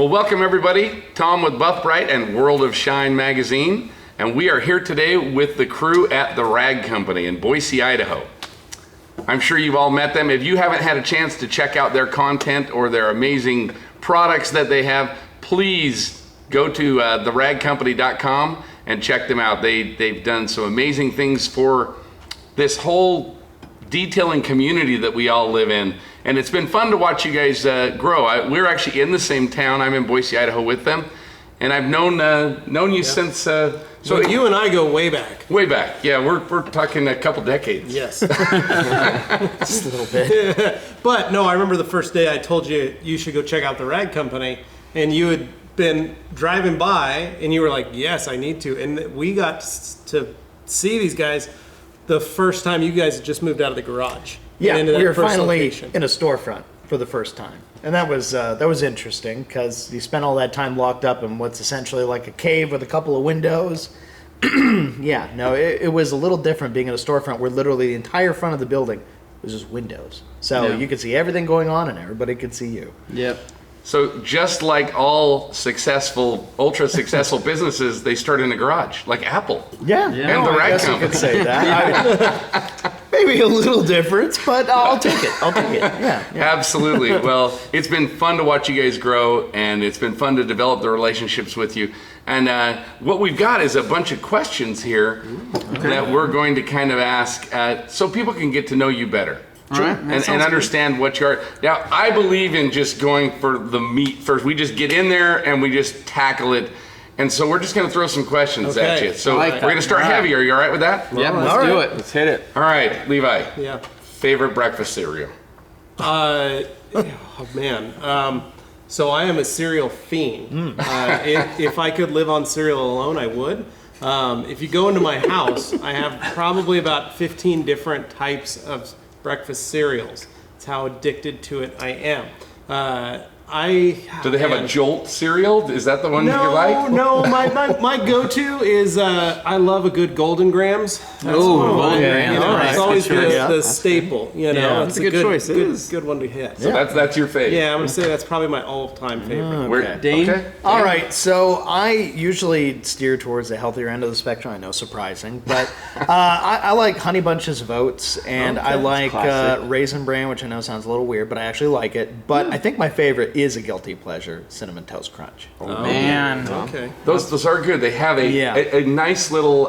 Well, welcome everybody. Tom with Buff Brite and World of Shine magazine. And we are here today with the crew at the Rag Company in Boise, Idaho. I'm sure you've all met them. If you haven't had a chance to check out their content or their amazing products that they have, please go to theragcompany.com and check them out. They've done some amazing things for this whole detailing community that we all live in. And it's been fun to watch you guys grow. We're actually in the same town. I'm in Boise, Idaho with them. And I've known you since... so you and I go way back. Way back, yeah. We're talking a couple decades. Yes. Just a little bit. But no, I remember the first day I told you you should go check out the Rag Company, and you had been driving by, and you were like, yes, I need to. And we got to see these guys the first time you guys had just moved out of the garage. Yeah, we were finally location. in a storefront for the first time. And that was interesting because you spent all that time locked up in what's essentially like a cave with a couple of windows. Yeah, no, it was a little different being in a storefront where literally the entire front of the building was just windows. So you could see everything going on and everybody could see you. Yep. So just like all ultra successful businesses, they start in a garage, like Apple. Yeah. And the Rag Company. You could say that. Maybe a little difference, but I'll take it. Yeah. Absolutely. Well, it's been fun to watch you guys grow, and it's been fun to develop the relationships with you. And what we've got is a bunch of questions here that we're going to kind of ask so people can get to know you better. Sure. And understand what you are. Now, I believe in just going for the meat first. We just get in there and we just tackle it. And so we're just going to throw some questions at you. So we're going to start heavy. Are you all right with that? Yeah, let's do it. Let's hit it. All right, Levi. Yeah. Favorite breakfast cereal? Oh, man. So I am a cereal fiend. If I could live on cereal alone, I would. If you go into my house, I have probably about 15 different types of breakfast cereals. That's how addicted to it I am. Do they have a Jolt cereal? Is that the one you like? No, my go-to is I love a good Golden Grams. Golden Grams. It's always the staple. It's a good choice. It is. Good one to hit. So that's your favorite. Yeah, I'm gonna say that's probably my all-time favorite. Dane? Okay. All right, so I usually steer towards the healthier end of the spectrum. I know, surprising, but I like Honey Bunches of Oats, and I like Raisin Bran, which I know sounds a little weird, but I actually like it. But I think my favorite is a guilty pleasure, Cinnamon Toast Crunch. Oh, man. Okay. Those are good. They have a nice little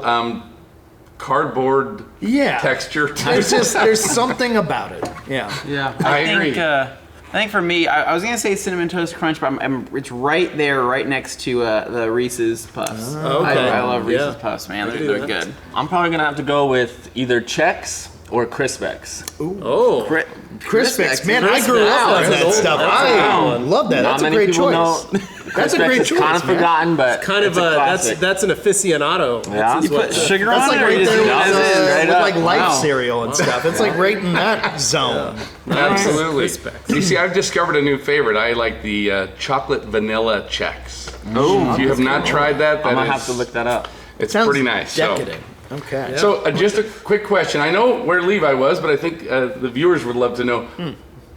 cardboard texture. There's something about it. Yeah. I agree. I think for me, I was gonna say Cinnamon Toast Crunch, but it's right there, right next to the Reese's Puffs. I love Reese's Puffs, man. They're good. I'm probably gonna have to go with either Chex or Crispix. Oh. Crispix, man, I grew up on that stuff. I love that. That's a great choice. That's a great choice. Kind of forgotten, but It's kind of that's an aficionado. Yeah. You put sugar on That's it, like or right you just there with like Life Wow. cereal and stuff. It's like right in that zone. Absolutely. You see, I've discovered a new favorite. I like the chocolate vanilla Chex. Oh, if you have not tried that, I'm gonna have to look that up. It's Sounds pretty nice. Decadent. Okay. So just a quick question. I know where Levi was, but I think the viewers would love to know,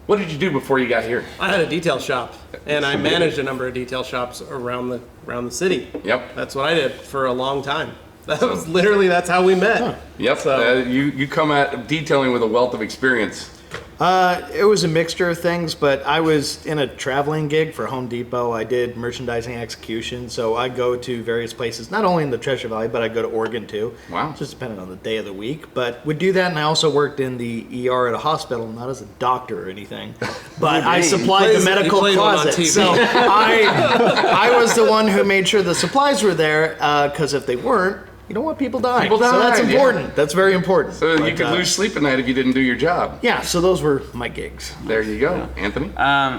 what did you do before you got here? I had a detail shop, and I managed a number of detail shops around the city. Yep. That's what I did for a long time. That's how we met. Yep. So- You come at detailing with a wealth of experience. It was a mixture of things, but I was in a traveling gig for Home Depot. I did merchandising execution, so I go to various places, not only in the Treasure Valley, but I go to Oregon too. Wow. Just depending on the day of the week. But would do that, and I also worked in the ER at a hospital, not as a doctor or anything, but I supplied the medical closet. So I was the one who made sure the supplies were there, because if they weren't, you don't want people dying. So that's important. Yeah. That's very important. So you could lose sleep at night if you didn't do your job. Yeah, so those were my gigs. There you go. Anthony?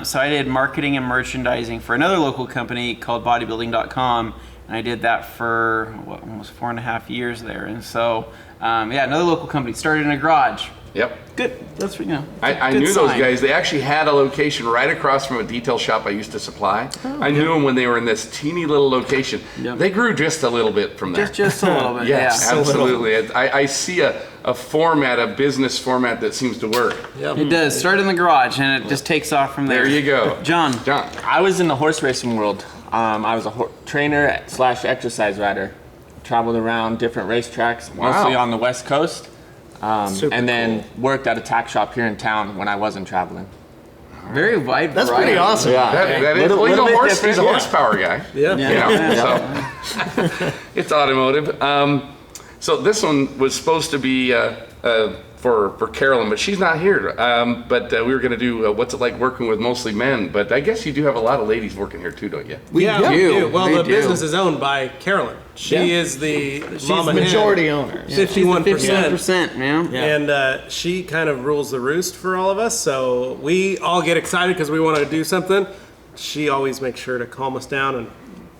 So I did marketing and merchandising for another local company called bodybuilding.com, and I did that for almost 4.5 years there. And so, another local company. Started in a garage. Yep. Good. That's I good knew those sign. guys. They actually had a location right across from a detail shop I used to supply. I knew them when they were in this teeny little location. Yep. They grew just a little bit from there. Just a little bit. Yes, Yeah. absolutely. I see a format, a business format that seems to work. It does. Start in the garage and it just takes off from there. There you go. John. I was in the horse racing world. I was a trainer / exercise rider. Traveled around different racetracks, mostly on the West Coast. And then worked at a tack shop here in town when I wasn't traveling. Very wide. That's variety. pretty awesome. Yeah. That is, Little- well, he's a little bit horse, he's a different. horsepower guy. Yeah. You know, so it's automotive. So this one was supposed to be for Carolyn, but she's not here. But we were going to do what's it like working with mostly men. But I guess you do have a lot of ladies working here too, don't you? We do. Well, We the do. business is owned by Carolyn. She is the mama hen. Majority owners. 51%. 51%, man. And she kind of rules the roost for all of us. So we all get excited because we want to do something. She always makes sure to calm us down and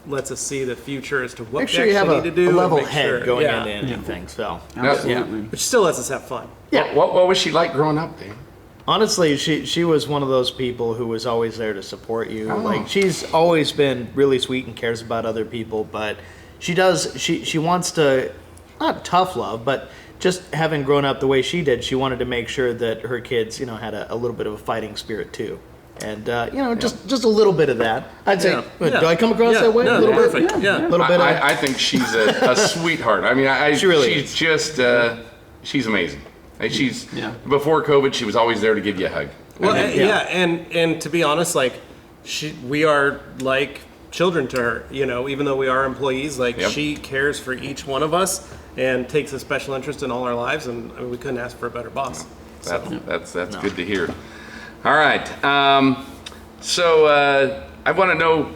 lets us see the future as to what Make we sure you have actually need to do. a and level make head sure- going yeah. into anything. So, Absolutely. But she still lets us have fun. yeah. What was she like growing up, Dane? Honestly, she was one of those people who was always there to support you. Like, she's always been really sweet and cares about other people, but she wants to, not tough love, but just having grown up the way she did, she wanted to make sure that her kids, had a little bit of a fighting spirit too. And, just a little bit of that. I'd say, Yeah. do I come across Yeah. that way? No, a little perfect. bit? Yeah. A little bit of, I think she's a sweetheart. I mean, She really she's is. just she's amazing. Like, before COVID, she was always there to give you a hug. Well, And- and to be honest, like we are like children to her. Even though we are employees, like Yep. she cares for each one of us and takes a special interest in all our lives. And I mean, we couldn't ask for a better boss. That's good to hear. All right. So I want to know,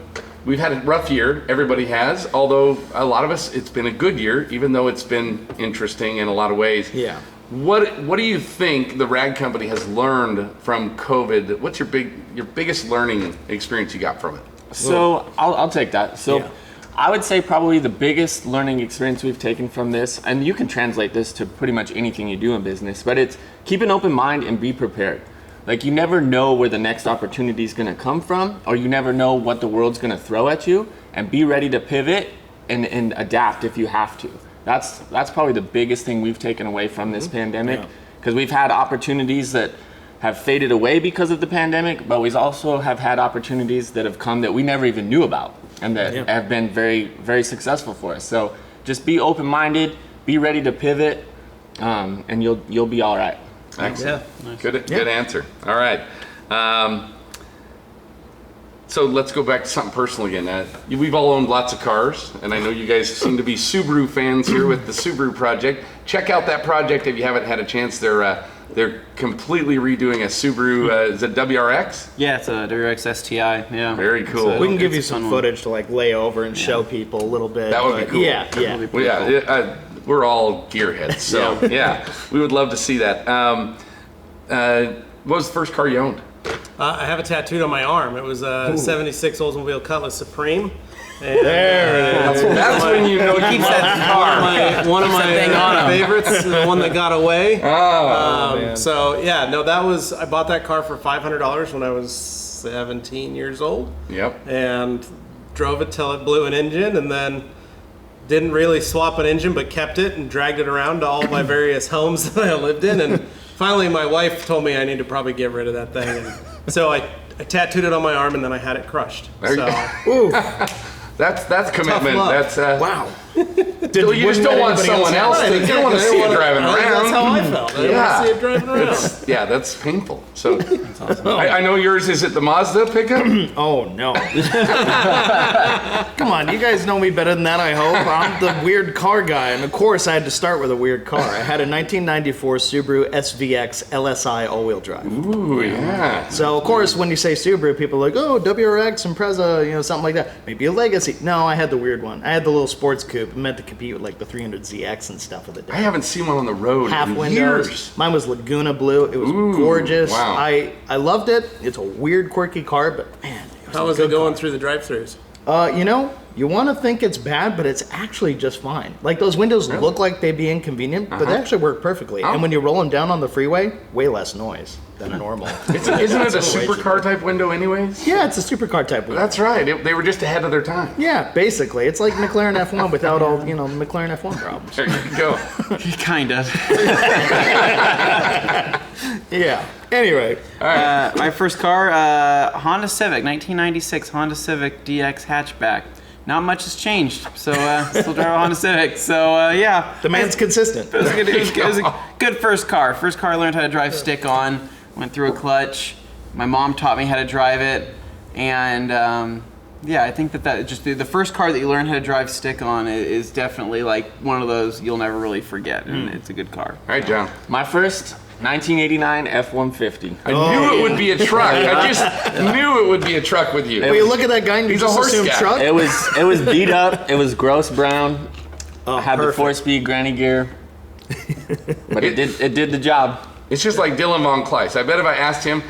we've had a rough year. Everybody has. Although a lot of us, it's been a good year, even though it's been interesting in a lot of ways. Yeah. What do you think the rag company has learned from COVID? What's your biggest learning experience you got from it? So I'll take that. So Yeah. I would say probably the biggest learning experience we've taken from this, and you can translate this to pretty much anything you do in business, but it's keep an open mind and be prepared. Like, you never know where the next opportunity is going to come from, or you never know what the world's going to throw at you, and be ready to pivot and adapt if you have to. That's probably the biggest thing we've taken away from this pandemic, because we've had opportunities that have faded away because of the pandemic, but we also have had opportunities that have come that we never even knew about and that have been very, very successful for us. So just be open-minded, be ready to pivot, and you'll be all right. Excellent. Good answer. All right. So let's go back to something personal again. We've all owned lots of cars, and I know you guys seem to be Subaru fans here with the Subaru project. Check out that project if you haven't had a chance. They're completely redoing a Subaru. Is it WRX? Yeah, it's a WRX STI. Yeah. Very cool. we can give you It's a fun some one. footage to like lay over and show people a little bit. That would be but cool. Yeah. Well, yeah, we're all gearheads, so yeah, we would love to see that. What was the first car you owned? I have it tattooed on my arm. It was a '76 Oldsmobile Cutlass Supreme. And, That's when you know Keeps that car. one of my thing on him. favorites, the one that got away. Oh, So yeah, no, I bought that car for $500 when I was 17 years old, yep. and drove it till it blew an engine, and then didn't really swap an engine, but kept it and dragged it around to all my various homes that I lived in, and finally my wife told me I need to probably get rid of that thing, and so I tattooed it on my arm, and then I had it crushed. There you So go. That's commitment. love. That's Wow. you just don't want someone else to. You don't want to see it driving around. That's how I felt. I didn't want to see it driving around. Yeah, that's painful. So I know yours. Is it the Mazda pickup? Oh no. Come on, you guys know me better than that, I hope. I'm the weird car guy, and of course I had to start with a weird car. I had a 1994 Subaru SVX LSI all-wheel drive. Ooh, yeah. So of course when you say Subaru, people are like, oh, WRX, Impreza, something like that. Maybe a Legacy. No, I had the weird one. I had the little sports coupe. It meant to compete with like the 300ZX and stuff of the day. I haven't seen one on the road Half in windows. years. Mine was Laguna blue. It was Ooh, gorgeous. wow. I loved it. It's a weird, quirky car, but man, How was it going through the drive-thrus? You want to think it's bad, but it's actually just fine. Like those windows look like they'd be inconvenient, but they actually work perfectly. And when you roll them down on the freeway, way less noise than normal. Isn't it a supercar type window anyways? Yeah, it's a supercar type window. That's right. They were just ahead of their time. Yeah, basically. It's like McLaren F1 without all, the McLaren F1 problems. There you go. Kind of. Yeah. Anyway. My first car, Honda Civic, 1996 Honda Civic DX hatchback. Not much has changed, so still drive a Honda Civic. So yeah, The man's consistent. it was a good first car. First car I learned how to drive stick on. Went through a clutch. My mom taught me how to drive it, and yeah, I think that just the first car that you learn how to drive stick on is definitely like one of those you'll never really forget, and it's a good car. All right, John. My first 1989 F-150. I knew it would be a truck. I just knew it would be a truck with you. Well, you look at that guy and you He's a just horse assume guy. truck. It was beat up. It was gross brown. Had perfect. the 4-speed granny gear, but it did the job. It's just like Dylan Von Kleist. I bet if I asked him,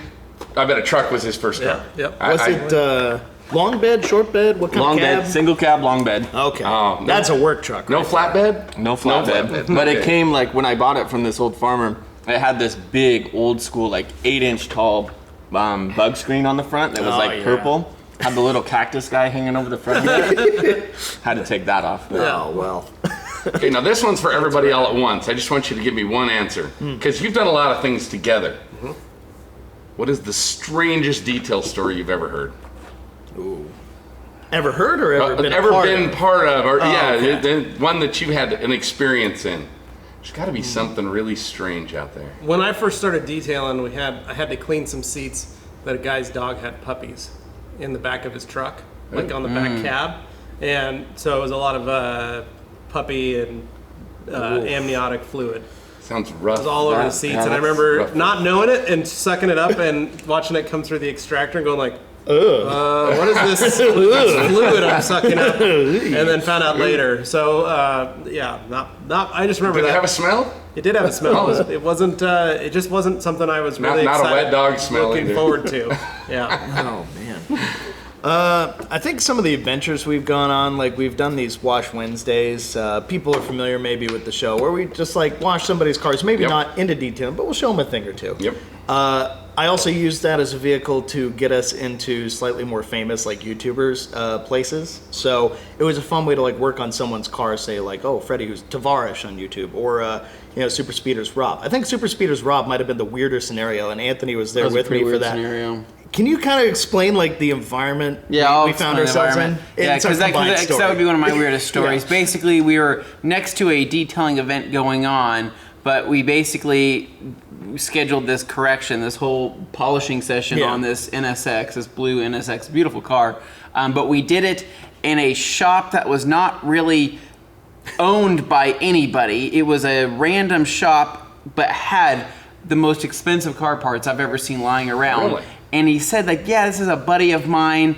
I bet a truck was his first car. Yep. Was it long bed, short bed? What kind Long of cab? bed, single cab, long bed. Okay. Oh, no. That's a work truck. No right? flatbed? No flatbed. flatbed. But Okay. it came like when I bought it from this old farmer. It had this big, old school, like 8-inch tall bug screen on the front that was like purple. Had the little cactus guy hanging over the front of it. Had to take that off. But Oh, well. Okay, now this one's for everybody all at once. I just want you to give me one answer. Because you've done a lot of things together. What is the strangest detail story you've ever heard? Ever heard or ever been a part of? Or, okay. the one that you had an experience in. There's got to be something really strange out there. When I first started detailing, I had to clean some seats that a guy's dog had puppies in the back of his truck, like on the back cab, and so it was a lot of puppy and amniotic fluid. Sounds rough. It was all over the seats, and I that's remember rough. not knowing it and sucking it up and watching it come through the extractor and going like, what is this fluid I'm sucking up? And then found out later. So yeah, not. I just remember Did that it have a smell? it did have a smell. It wasn't. It just wasn't something I was really Not a excited, wet dog smell looking either. forward to. Yeah. Oh, man. I think some of the adventures we've gone on, like we've done these Wash Wednesdays. People are familiar maybe with the show where we just like wash somebody's cars, maybe not into detail, but we'll show them a thing or two. Yep. I also use that as a vehicle to get us into slightly more famous like YouTubers places. So it was a fun way to like work on someone's car, say like, oh, Freddie who's Tavarish on YouTube, or Super Speeders Rob. I think Super Speeders Rob might have been the weirder scenario, and Anthony was there with me for that. Scenario. Can you kind of explain like the environment we found ourselves in? Yeah, It's a because combined that story. would be one of my weirdest stories. Yeah. Basically, we were next to a detailing event going on, but we basically scheduled this correction, this whole polishing session on this NSX, this blue NSX, beautiful car. But we did it in a shop that was not really owned by anybody. It was a random shop, but had the most expensive car parts I've ever seen lying around. Really? And he said like, yeah, this is a buddy of mine.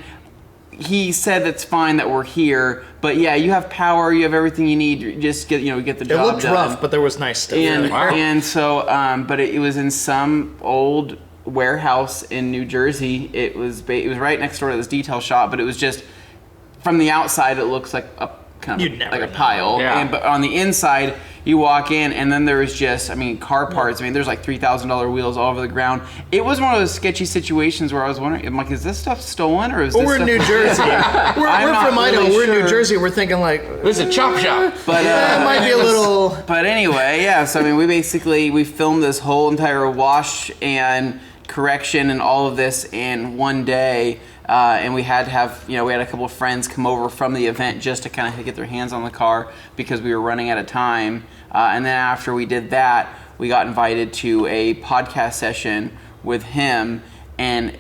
He said it's fine that we're here, but yeah, you have power, you have everything you need. Just get the It job looked done. rough, but there was nice stuff. And Wow. and so, but it was in some old warehouse in New Jersey. It was right next door to this detail shop, but it was just from the outside it looks like a kind of You'd never like a know. pile. Yeah. But on the inside, you walk in, and then there was just, car parts. There's like $3,000 wheels all over the ground. It was one of those sketchy situations where I was wondering, I'm like, is this stuff stolen or is Well, this we're in stuff New Jersey. we're not from Idaho. really We're in New sure. Jersey. We're thinking like, This is a chop shop. But it might be a little. But anyway, yeah. So we filmed this whole entire wash and correction and all of this in one day, and we had to have we had a couple of friends come over from the event just to kind of get their hands on the car because we were running out of time. And then after we did that, we got invited to a podcast session with him and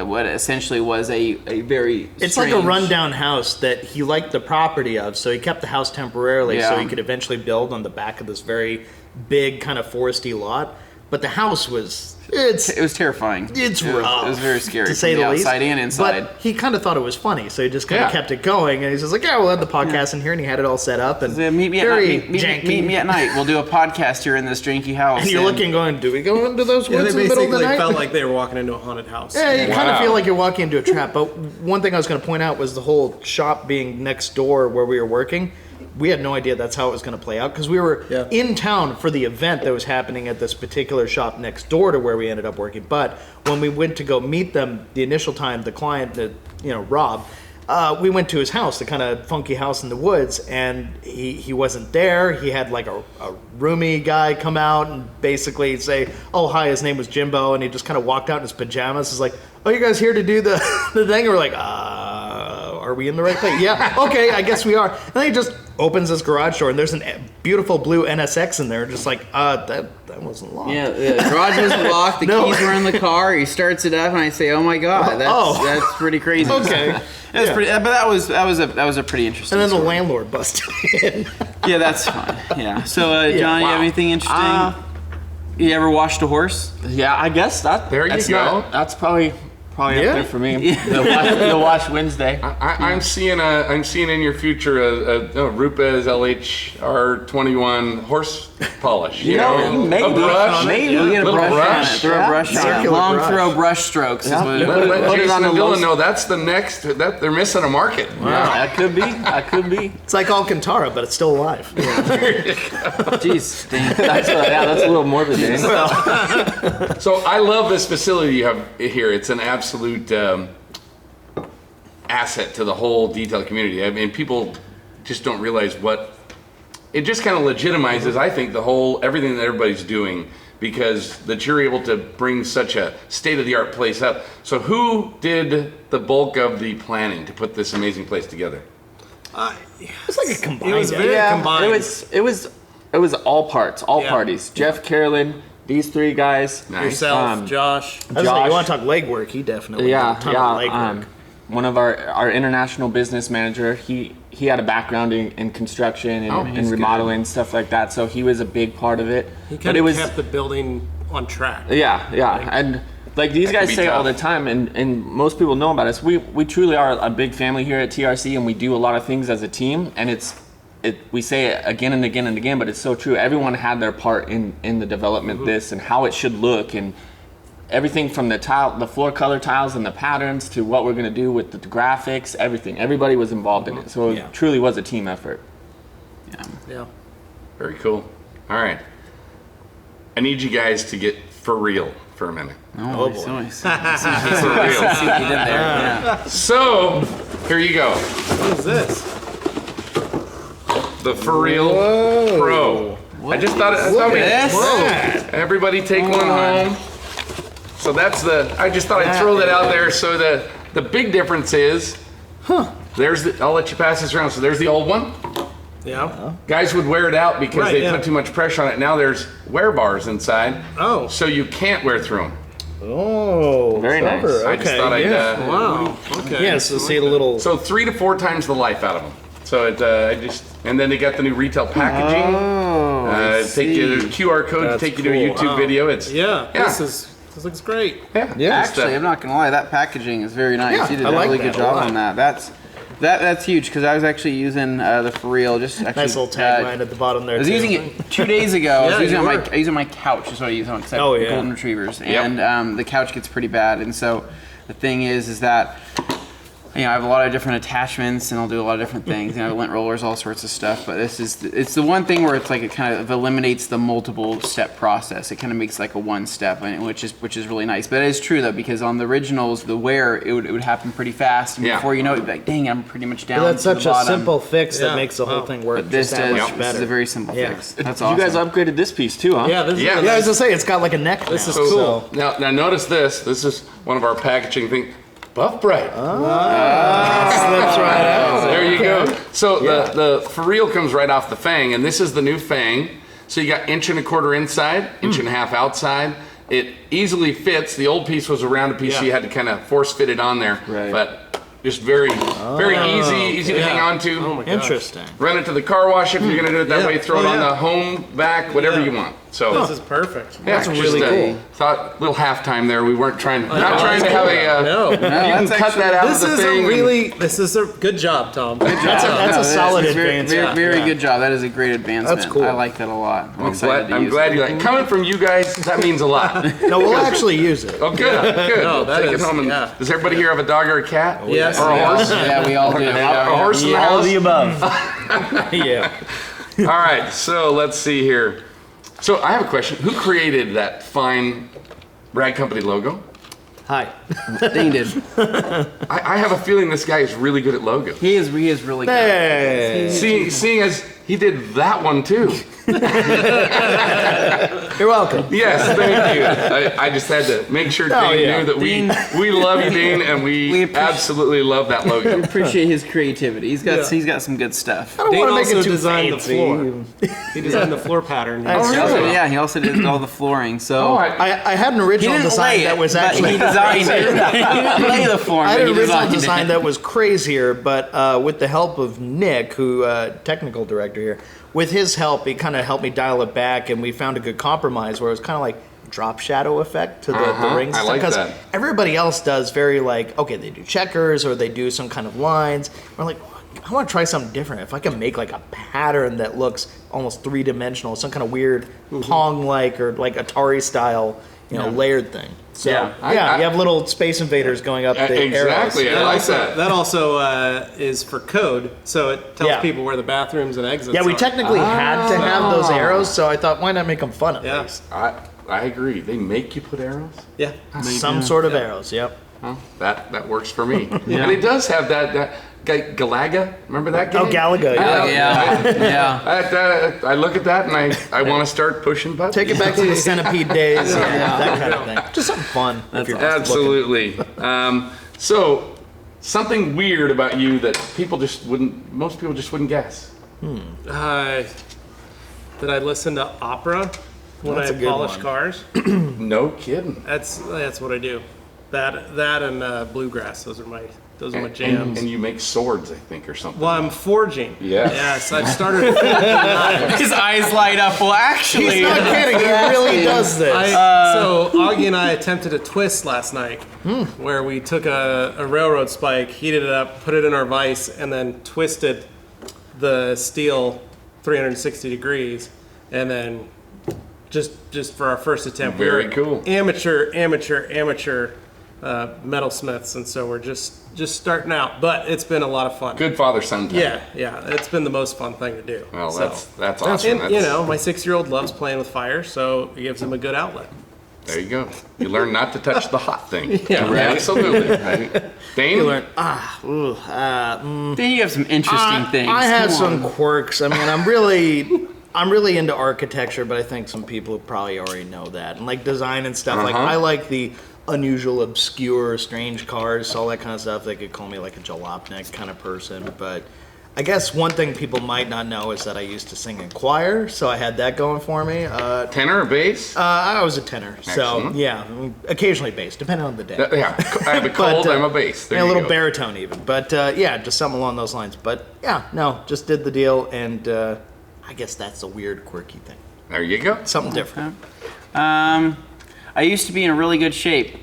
what essentially was a very It's like a rundown house that he liked the property of, so he kept the house temporarily so Yeah. he could eventually build on the back of this very big kind of foresty lot. but the house was It was terrifying. It's It was- rough. It was very scary to say from the least. outside and inside. But he kind of thought it was funny, so he just kind Yeah. of kept it going. And he's just like, "Yeah, we'll have the podcast in here," and he had it all set up and Meet me, very at night. janky. Meet me at night. We'll do a podcast here in this janky house. And you're looking, going, "Do we go into those Yeah, woods they in the middle of the basically night?" felt like they were walking into a haunted house. Yeah, you kind of Wow. feel like you're walking into a trap. But one thing I was going to point out was the whole shop being next door where we were working. We had no idea that's how it was going to play out because we were Yeah. in town for the event that was happening at this particular shop next door to where we ended up working. But when we went to go meet them, the initial time, the client, Rob, we went to his house, the kind of funky house in the woods, and he wasn't there. He had like a roomie guy come out and basically say, "Oh, hi," his name was Jimbo, and he just kind of walked out in his pajamas. He's like, "Oh, you guys here to do the thing?" And we're like, are we in the right place? Yeah, okay, I guess we are. And then he just opens his garage door, and there's a beautiful blue NSX in there, just like, that wasn't locked. Yeah, the garage wasn't locked. The No. keys were in the car. He starts it up, and I say, "Oh my god, that's pretty crazy." Okay. That's Yeah. pretty. But that was a pretty interesting. And then the story. landlord busted in. Yeah, that's fine. Yeah. So, John, you wow. have anything interesting? You ever washed a horse? Yeah, I guess There you that's go. That's probably Yeah. up there for me. The wash Wednesday. I'm seeing in your future a Rupa's LHR21 horse polish. You know, maybe. a brush. Maybe. We'll get a Little brush, on brush. it. Throw a brush on it. Circular Long brush. throw brush strokes is what it Let, let Put it Jason on and the Dylan low- know that's the next. That they're missing a market. That could be. That could be. It's like Alcantara, but it's still alive. Jeez, dang. That's a little morbid, Dane. So I love this facility you have here. It's an absolute asset to the whole detail community. I mean, people just don't realize what it just kind of legitimizes. I think everything that everybody's doing because that you're able to bring such a state-of-the-art place up. So who did the bulk of the planning to put this amazing place together? It's like a combined. It was very combined. It was all parts, all Yeah. parties. Jeff, Carolyn, these three guys. Nice. Yourself, Josh. I was like, Josh. you want to talk legwork? He definitely Yeah, did a ton of legwork. one of our international business manager, he had a background in construction and, he's remodeling, stuff like that. So he was a big part of it. He But kind it of was kept the building on track. yeah, and like these That guys can be say all tough. the time, and most people know about us. We truly are a big family here at TRC, and we do a lot of things as a team. And we say it again and again and again, but it's so true. Everyone had their part in the development of this and how it should look, and everything from the floor color tiles and the patterns to what we're gonna do with the graphics, everything. Everybody was involved in it, so Yeah. it truly was a team effort. Yeah. Very cool. All right. I need you guys to get for real for a minute. Oh, boy. For real. See what you did there. Yeah. So, here you go. What is this? The For Real Pro. I just thought everybody take one home. So I just thought I'd throw that out there. So the big difference is, I'll let you pass this around. So there's the old one. Yeah. Guys would wear it out because Right, they yeah. put too much pressure on it. Now there's wear bars inside. Oh. So you can't wear through them. Oh, Very nice. clever. I just thought I'd. Wow. Okay. Yeah, so see a little. So 3 to 4 times the life out of them. So and then they got the new retail packaging. Take you QR code That's to take you to a cool. YouTube video. It's Yeah. This looks great. Yeah. Actually, I'm not gonna lie. That packaging is very nice. Yeah, You did I a like really that good a job lot. on that. That's huge because I was actually using the For Real. Just actually, Nice little tagline at the bottom there. I was too. using it 2 days ago. I was Yeah, using it you on were. I use it on my couch. Is what I use on because I have Oh, yeah. golden retrievers, Yep. and the couch gets pretty bad. And so the thing is that I have a lot of different attachments, and I'll do a lot of different things. Lint rollers, all sorts of stuff. But it's the one thing where it's like it kind of eliminates the multiple step process. It kind of makes like a one step, which is really nice. But it is true though because on the originals, the wear it would happen pretty fast, and Yeah. before you know it, you'd be like, dang, I'm pretty much down. But that's to such the a bottom. simple fix that Yeah. makes the whole Wow. thing work But this just that does. much This better. is a very simple Yeah. fix. That's You awesome. guys upgraded this piece too, huh? Yeah. This is Yeah. really Yeah, I was nice. gonna say it's got like a neck. This now, is so- cool. Now notice this. This is one of our packaging things. Buff Brite. Slips right out. There you go. So the For Real comes right off the fang, and this is the new fang. So you got 1.25 inch inside, 1.5 inch outside. It easily fits. The old piece was a rounded piece, so Yeah. you had to kind of force fit it on there. Right. But Just very easy to hang on to. Oh my gosh. Interesting. Run it to the car wash if you're going to do it that Yeah. way. Throw it Oh, on yeah. the home, back, whatever Yeah. you want. So This is perfect. yeah, That's just, really cool. Thought little halftime there. We weren't trying to have a. No. You can that's cut actually- that out This of the is thing. a really, this is a good job, Tom. Good job. That's a solid It's very, advance. very good job. That is a great advancement. That's cool. I like that a lot. I'm I'm excited glad, to use you it. like. Coming from you guys, that means a lot. No, we'll actually use it. Oh, good, good. No, We'll that take is- it home. And, yeah. Does everybody here have a dog or a cat? Yes. Or a horse? Yeah, we all do. A horse in the All house? of the above. Yeah. All right, so let's see here. So I have a question. Who created that fine Rag Company logo? Hi. Dane did. I have a feeling this guy is really good at logos. He is really good. Hey. Seeing as he did that one too. You're welcome. Yes, thank you. I just had to make sure Oh, Dane yeah. knew that we love you, Dane, and We we appreciate- absolutely love that logo. Appreciate his creativity. He's got some good stuff. I don't Dane want to make also it too designed fancy. the floor. He designed the floor pattern. That's He true. also, yeah, he also did all the flooring. So Oh, I had an he original didn't design lay that it, was but actually he designed it. He didn't lay the flooring, I had but an he original designed design it. that was crazier, but with the help of Nick, who technical director here, with his help, he kind of helped me dial it back, and we found a good compromise where it was kind of like drop shadow effect to the rings. I like Because that. everybody else does very like, okay, they do checkers or they do some kind of lines. We're like, I want to try something different. If I can make like a pattern that looks almost three-dimensional, some kind of weird Pong-like or like Atari-style, layered thing. So Yeah. you have little Space Invaders going up the Exactly. arrows. I like that. That also is for code, so it tells Yeah. people where the bathrooms and exits Yeah, we are. technically had to have those arrows, so I thought, why not make them fun at Yeah. least? I agree. They make you put arrows. Yeah. Some sort of arrows, yep. Well, that works for me. And it does have that guy Galaga. Remember that game? Oh, Galaga, yeah. Yeah. I look at that and I want to start pushing buttons. Take it back to the centipede days, that kind of thing. Just something fun. If you're just Absolutely. So something weird about you that most people just wouldn't guess. Did I listen to opera when That's a I good polish one. cars? No kidding. That's what I do. That and bluegrass. Those are my jams. And you make swords, I think, or something. Well, I'm forging. Yeah. Yes, I've started. His eyes light up. Well, actually, He's not kidding, he really does this. So Augie and I attempted a twist last night, where we took a railroad spike, heated it up, put it in our vise, and then twisted the steel 360 degrees, and then just for our first attempt, Very we were cool. amateur metalsmiths, and so we're just starting out, but it's been a lot of fun. Good father-son time. Yeah, it's been the most fun thing to do. Well, So- that's awesome. And my 6-year-old loves playing with fire, so it gives him a good outlet. There you go. You learn not to touch the hot thing. Yeah, absolutely. Right. Dane? You learn, then you have some interesting things. I have Come some on. quirks. I mean, I'm really into architecture, but I think some people probably already know that. And like design and stuff. Like I like the unusual, obscure, strange cars, all that kind of stuff. They could call me like a jalopnik kind of person. But I guess one thing people might not know is that I used to sing in choir, so I had that going for me. Tenor or bass? I was a tenor, so Excellent. yeah, occasionally bass, depending on the day. Yeah. I have a cold, But, I'm a bass. There Yeah, a you little go. baritone even, but yeah, just something along those lines. But yeah, no, just did the deal, and I guess that's a weird, quirky thing. There you go. Something different. I used to be in really good shape.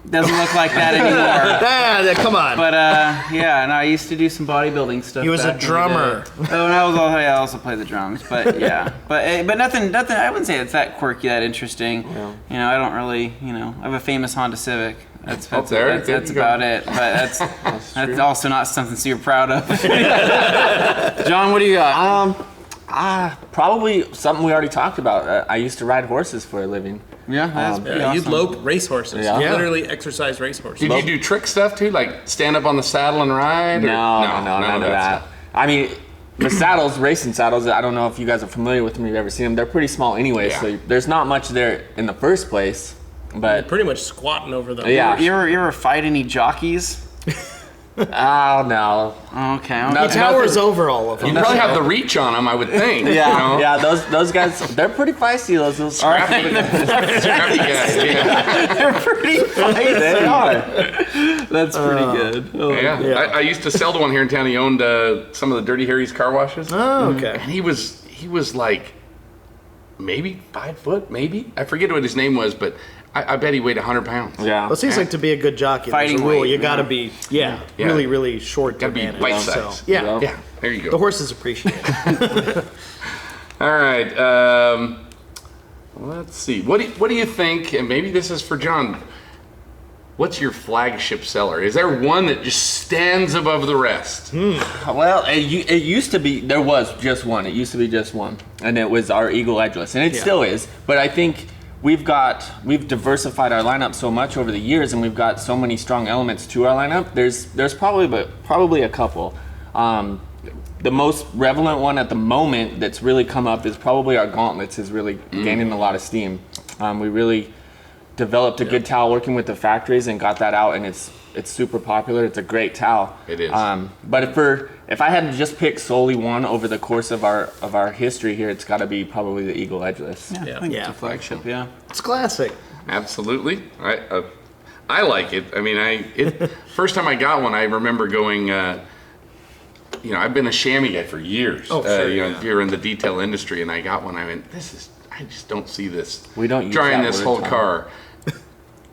Doesn't look like that anymore. Come on. But and I used to do some bodybuilding stuff. He was a back in the drummer. day. Oh, and I also play the drums. But yeah, but nothing. I wouldn't say it's that quirky, that interesting. I don't really. I have a famous Honda Civic. That's there that's you go. about it. But that's also not something super proud of. John, what do you got? Probably something we already talked about. I used to ride horses for a living. Yeah, that's pretty Yeah, you awesome. lope racehorses. Yeah. You Yeah. literally exercise racehorses. Did you do trick stuff too? Like stand up on the saddle and ride? Or? No, none of that. I mean, the saddles, racing saddles, I don't know if you guys are familiar with them, you've ever seen them. They're pretty small anyway, Yeah. so there's not much there in the first place. You're But pretty much squatting over them. yeah, You ever fight any jockeys? Oh no. Okay. No, He towers nothing- over all of them. You probably have the reach on them, I would think. Yeah, You know? yeah. Those guys, they're pretty feisty. Those Scrappy guys, yeah. They're pretty funny. they are. That's pretty good. Oh. Yeah. Yeah. I used to sell to one here in town. He owned some of the Dirty Harry's car washes. Oh, okay. And he was like maybe 5 foot, maybe. I forget what his name was, but I bet he weighed 100 pounds. Yeah. Well, it seems like to be a good jockey, there's a Fighting rule. weight, You got to yeah. be, Yeah. really, really short to Gotta be manage. bite So, size. yeah. Yeah, there you go. The horses appreciate it. All right. Let's see. What do you think? And maybe this is for John. What's your flagship seller? Is there one that just stands above the rest? Well, it used to be, there was just one. It used to be just one. And it was our Eagle Edgeless. And it still is. But I think we've diversified our lineup so much over the years, and we've got so many strong elements to our lineup. There's probably a couple. The most relevant one at the moment that's really come up is probably our gauntlets is really gaining a lot of steam. We really developed a good towel working with the factories and got that out, and it's super popular. It's a great towel. It is. But if I had to just pick solely one over the course of our history here, it's got to be probably the Eagle Edgeless. Yeah, I think Yeah. it's a flagship. Yeah. It's classic. Absolutely. I like it. I mean, first time I got one, I remember going. I've been a chamois guy for years. Oh, sure, If you're in the detail industry, and I got one. I went, I just don't see this. We don't use drying that this word, whole Tom. car.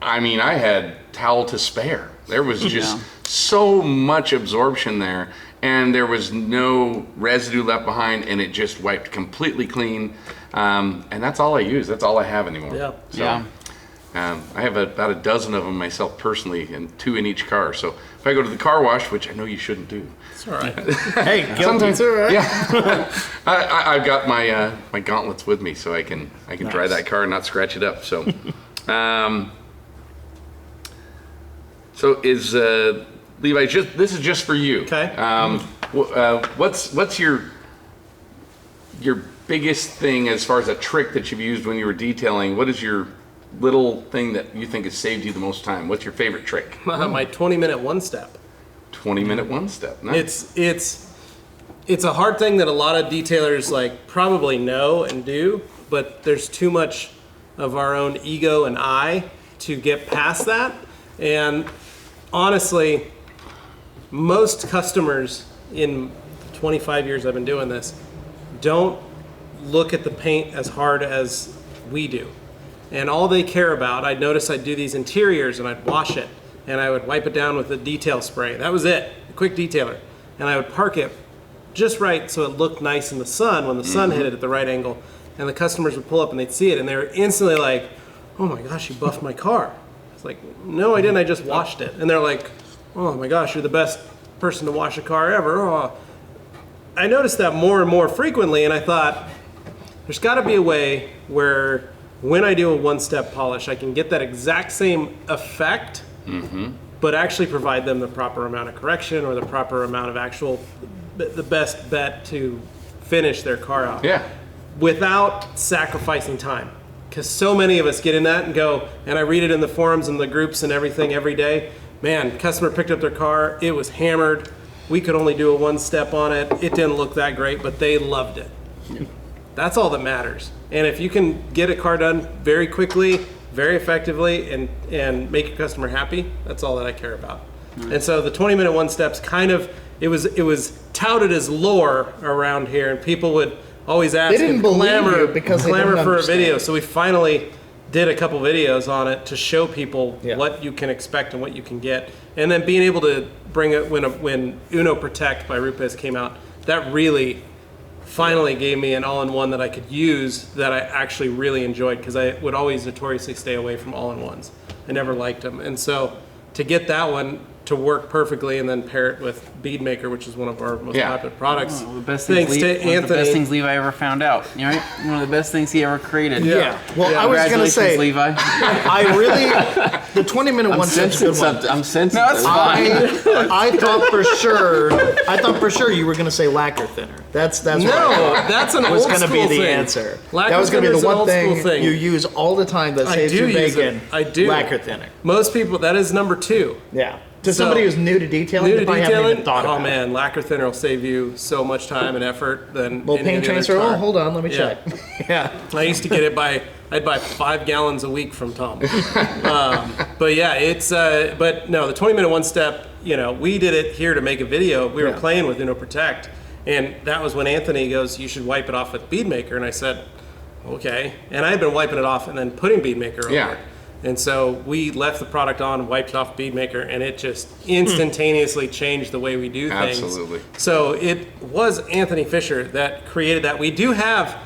I mean, I had towel to spare. There was just so much absorption there, and there was no residue left behind, and it just wiped completely clean. And that's all I use. That's all I have anymore. Yeah. So, Yeah. I have about a dozen of them myself personally, and 2 in each car. So if I go to the car wash, which I know you shouldn't do, It's all right. Hey, guilty too, right? yeah, I've got my gauntlets with me, so I can dry Nice. that car and not scratch it up. So, so is Levi? This is just for you. Okay. What's your biggest thing as far as a trick that you've used when you were detailing? What is your little thing that you think has saved you the most time? What's your favorite trick? My 20-minute one-step. 20-minute one step. Nice. It's a hard thing that a lot of detailers probably know and do, but there's too much of our own ego and I to get past that. And honestly, most customers in 25 years I've been doing this don't look at the paint as hard as we do. And all they care about, I'd notice I'd do these interiors and I'd wash it and I would wipe it down with a detail spray. That was it, a quick detailer. And I would park it just right so it looked nice in the sun when the sun hit it at the right angle. And the customers would pull up and they'd see it and they were instantly like, oh my gosh, you buffed my car. It's like, no, I didn't, I just washed it. And they're like, oh my gosh, you're the best person to wash a car ever. Oh. I noticed that more and more frequently, and I thought, there's got to be a way where when I do a one-step polish, I can get that exact same effect, but actually provide them the proper amount of correction or the proper amount of the best bet to finish their car out. Yeah. Without sacrificing time. Because so many of us get in that and go, and I read it in the forums and the groups and everything every day. Man, customer picked up their car, it was hammered. We could only do a one-step on it. It didn't look that great, but they loved it. That's all that matters. And if you can get a car done very quickly, very effectively, and make your customer happy, that's all that I care about. And so the 20-minute one-steps it was touted as lore around here, and people would always ask They didn't and believe clamor, you because they clamor didn't for a understand. video. So we finally did a couple videos on it to show people Yeah. what you can expect and what you can get. And then being able to bring it when Uno Protect by Rupes came out, that really finally gave me an all-in-one that I could use that I actually really enjoyed, because I would always notoriously stay away from all-in-ones. I never liked them. And so to get that one to work perfectly and then pair it with Bead Maker, which is one of our most Yeah. popular products. One of the best Thanks things, to one of the Anthony. best things Levi ever found out. You know, right? One of the best things he ever created. Yeah. Well, Yeah. I was going to Congratulations, say, Levi. I really, the 20-minute one step's a good one. I'm sensing. No, it's fine. I thought for sure you were going to say lacquer thinner. That's No, what I thought that's an was old going to be school the thing. answer. Lacquer That was going to be thinner's the an one old school thing you use all the time that I saves do you use bacon. it. I do. Lacquer thinner. Most people, that is number 2. Yeah. To somebody who's new to detailing, New they to probably haven't detailing? even thought Oh about it. man, lacquer thinner will save you so much time and effort than Little any paint of the other transfer. tar. Oh, hold on, let me Yeah. check. Yeah. I used to get it I'd buy 5 gallons a week from Tom. But yeah, but no, the 20-minute one step, we did it here to make a video. We were Yeah. playing with Protect, and that was when Anthony goes, you should wipe it off with bead maker. And I said, okay. And I had been wiping it off and then putting bead maker over Yeah. it. And so we left the product on, wiped off bead maker, and it just instantaneously changed the way we do things. Absolutely. So it was Anthony Fisher that created that. We do have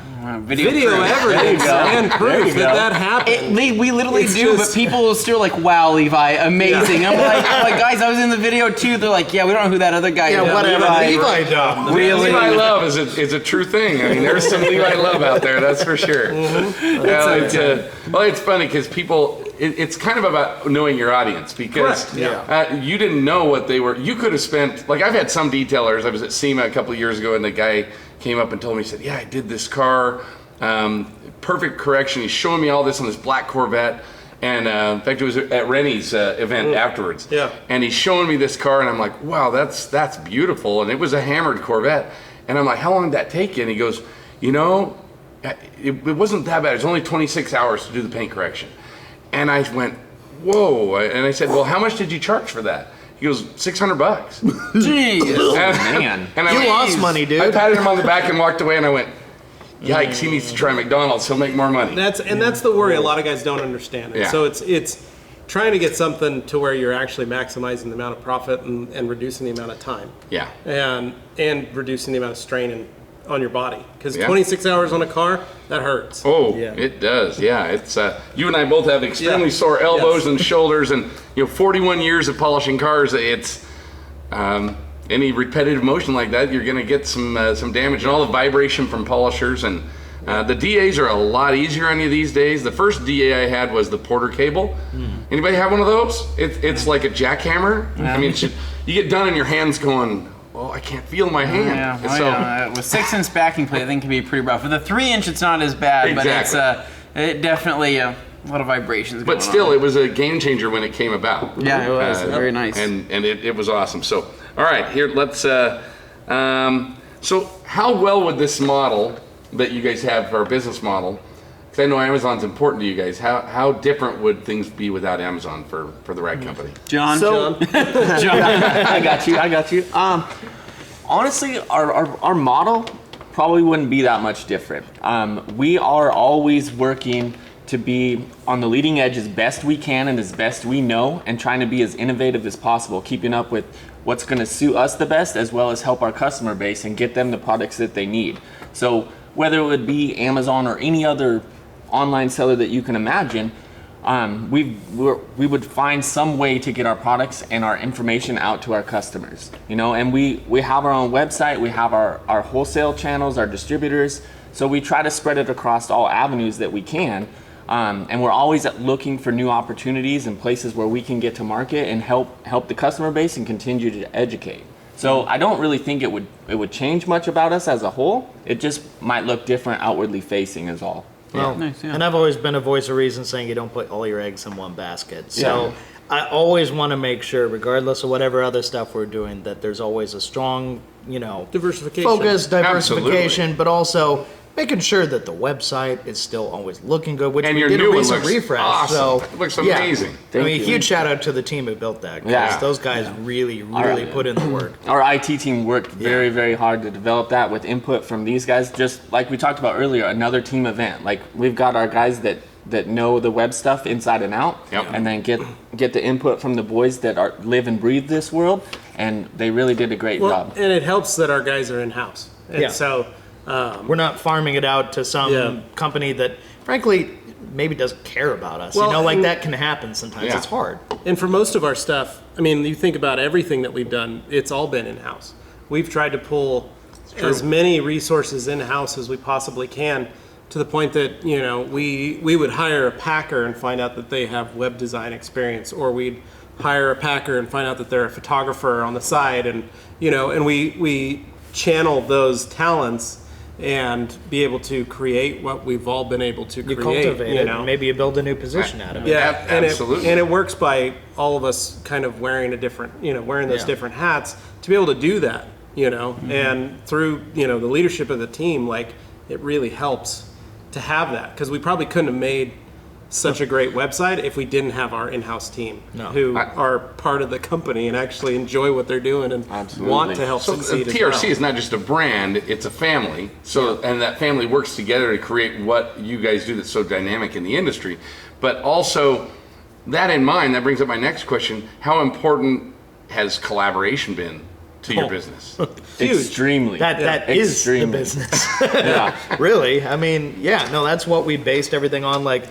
video proof. evidence and There proof you go. that happened. We literally It's do, just- but people are still like, "Wow, Levi, amazing!" I'm like, guys, I was in the video too. They're like, "Yeah, we don't know who that other guy is." Yeah, whatever. Levi, though. Really? Levi love is a true thing. I mean, there's some Levi love out there, that's for sure. It's funny because people, it's kind of about knowing your audience because Correct, you didn't know what they were. You could have spent, like I've had some detailers. I was at SEMA a couple of years ago and the guy came up and told me, he said, yeah, I did this car, perfect correction. He's showing me all this on this black Corvette. And in fact, it was at Rennie's event afterwards. Yeah. And he's showing me this car, and I'm like, wow, that's beautiful. And it was a hammered Corvette. And I'm like, how long did that take you? And he goes, it wasn't that bad. It was only 26 hours to do the paint correction. And I went, whoa. And I said, well, how much did you charge for that? He goes, $600. Jeez. Man. And I You went, lost money, dude. I patted him on the back and walked away, and I went, yikes, he needs to try McDonald's. He'll make more money. That's the worry a lot of guys don't understand. And Yeah. so it's trying to get something to where you're actually maximizing the amount of profit and reducing the amount of time. Yeah. And reducing the amount of strain on your body. Because Yeah. 26 hours on a car, that hurts. Oh, Yeah. it does. Yeah, it's you and I both have extremely Yeah. sore elbows Yes. and shoulders, and 41 years of polishing cars. It's any repetitive motion like that, you're going to get some damage, and all the vibration from polishers. And the DAs are a lot easier on you these days. The first DA I had was the Porter cable. Anybody have one of those? It's like a jackhammer. I mean, you get done and your hand's going, oh, I can't feel my hand. Yeah, And so, with 6-inch backing plate, I think it can be pretty rough. With a 3-inch, it's not as bad, Exactly. but it definitely a lot of vibrations. but going still, on. it was a game changer when it came about. Yeah, it was very nice. And it was awesome. So, all right, here, let's, so how well would this model that you guys have for our business model, because I know Amazon's important to you guys, how different would things be without Amazon for the rag company? John. So, John, I got you. Honestly, our model probably wouldn't be that much different. We are always working to be on the leading edge as best we can and as best we know, and trying to be as innovative as possible, keeping up with what's going to suit us the best, as well as help our customer base and get them the products that they need. So whether it would be Amazon or any other online seller that you can imagine, we would find some way to get our products and our information out to our customers, and we have our own website, we have our wholesale channels, our distributors, so we try to spread it across all avenues that we can, and we're always looking for new opportunities and places where we can get to market and help the customer base and continue to educate. So I don't really think it would change much about us as a whole. It just might look different outwardly facing is all. Well, Nice, yeah. and I've always been a voice of reason saying you don't put all your eggs in one basket. So Yeah. I always want to make sure, regardless of whatever other stuff we're doing, that there's always a strong, Diversification. focus, diversification, Absolutely. but also making sure that the website is still always looking good, which And we your did new a one recent looks refresh. awesome. So It looks yeah. amazing. I Thank mean, you. huge shout out to the team who built that. 'Cause Yeah. those guys really put in the work. Our IT team worked very, very hard to develop that with input from these guys. Just like we talked about earlier, another team event. Like we've got our guys that know the web stuff inside and out, Yep. and then get the input from the boys that live and breathe this world, and they really did a great Well, job. and it helps that our guys are in-house. And Yeah. so We're not farming it out to some Yeah. company that, frankly, maybe doesn't care about us. Well, like and- that can happen sometimes. Yeah. It's hard. And for most of our stuff, I mean, you think about everything that we've done, it's all been in-house. We've tried to pull as many resources in-house as we possibly can, to the point that, we would hire a packer and find out that they have web design experience, or we'd hire a packer and find out that they're a photographer on the side, and, and we channel those talents and be able to create what we've all been able to You create. cultivate it, and maybe you build a new position out of it. Yeah, and absolutely. it works by all of us kind of wearing a different, wearing those Yeah. different hats to be able to do that, and through, the leadership of the team, like, it really helps to have that, because we probably couldn't have made such a great website if we didn't have our in-house team who are part of the company and actually enjoy what they're doing and want to help So succeed TRC as well. is not just a brand, it's a family. So and that family works together to create what you guys do that's so dynamic in the industry. But also, that in mind, that brings up my next question. How important has collaboration been to your business? Extremely. That is the Extremely. business. Yeah. Really, I mean, yeah, no, that's what we based everything on. Like,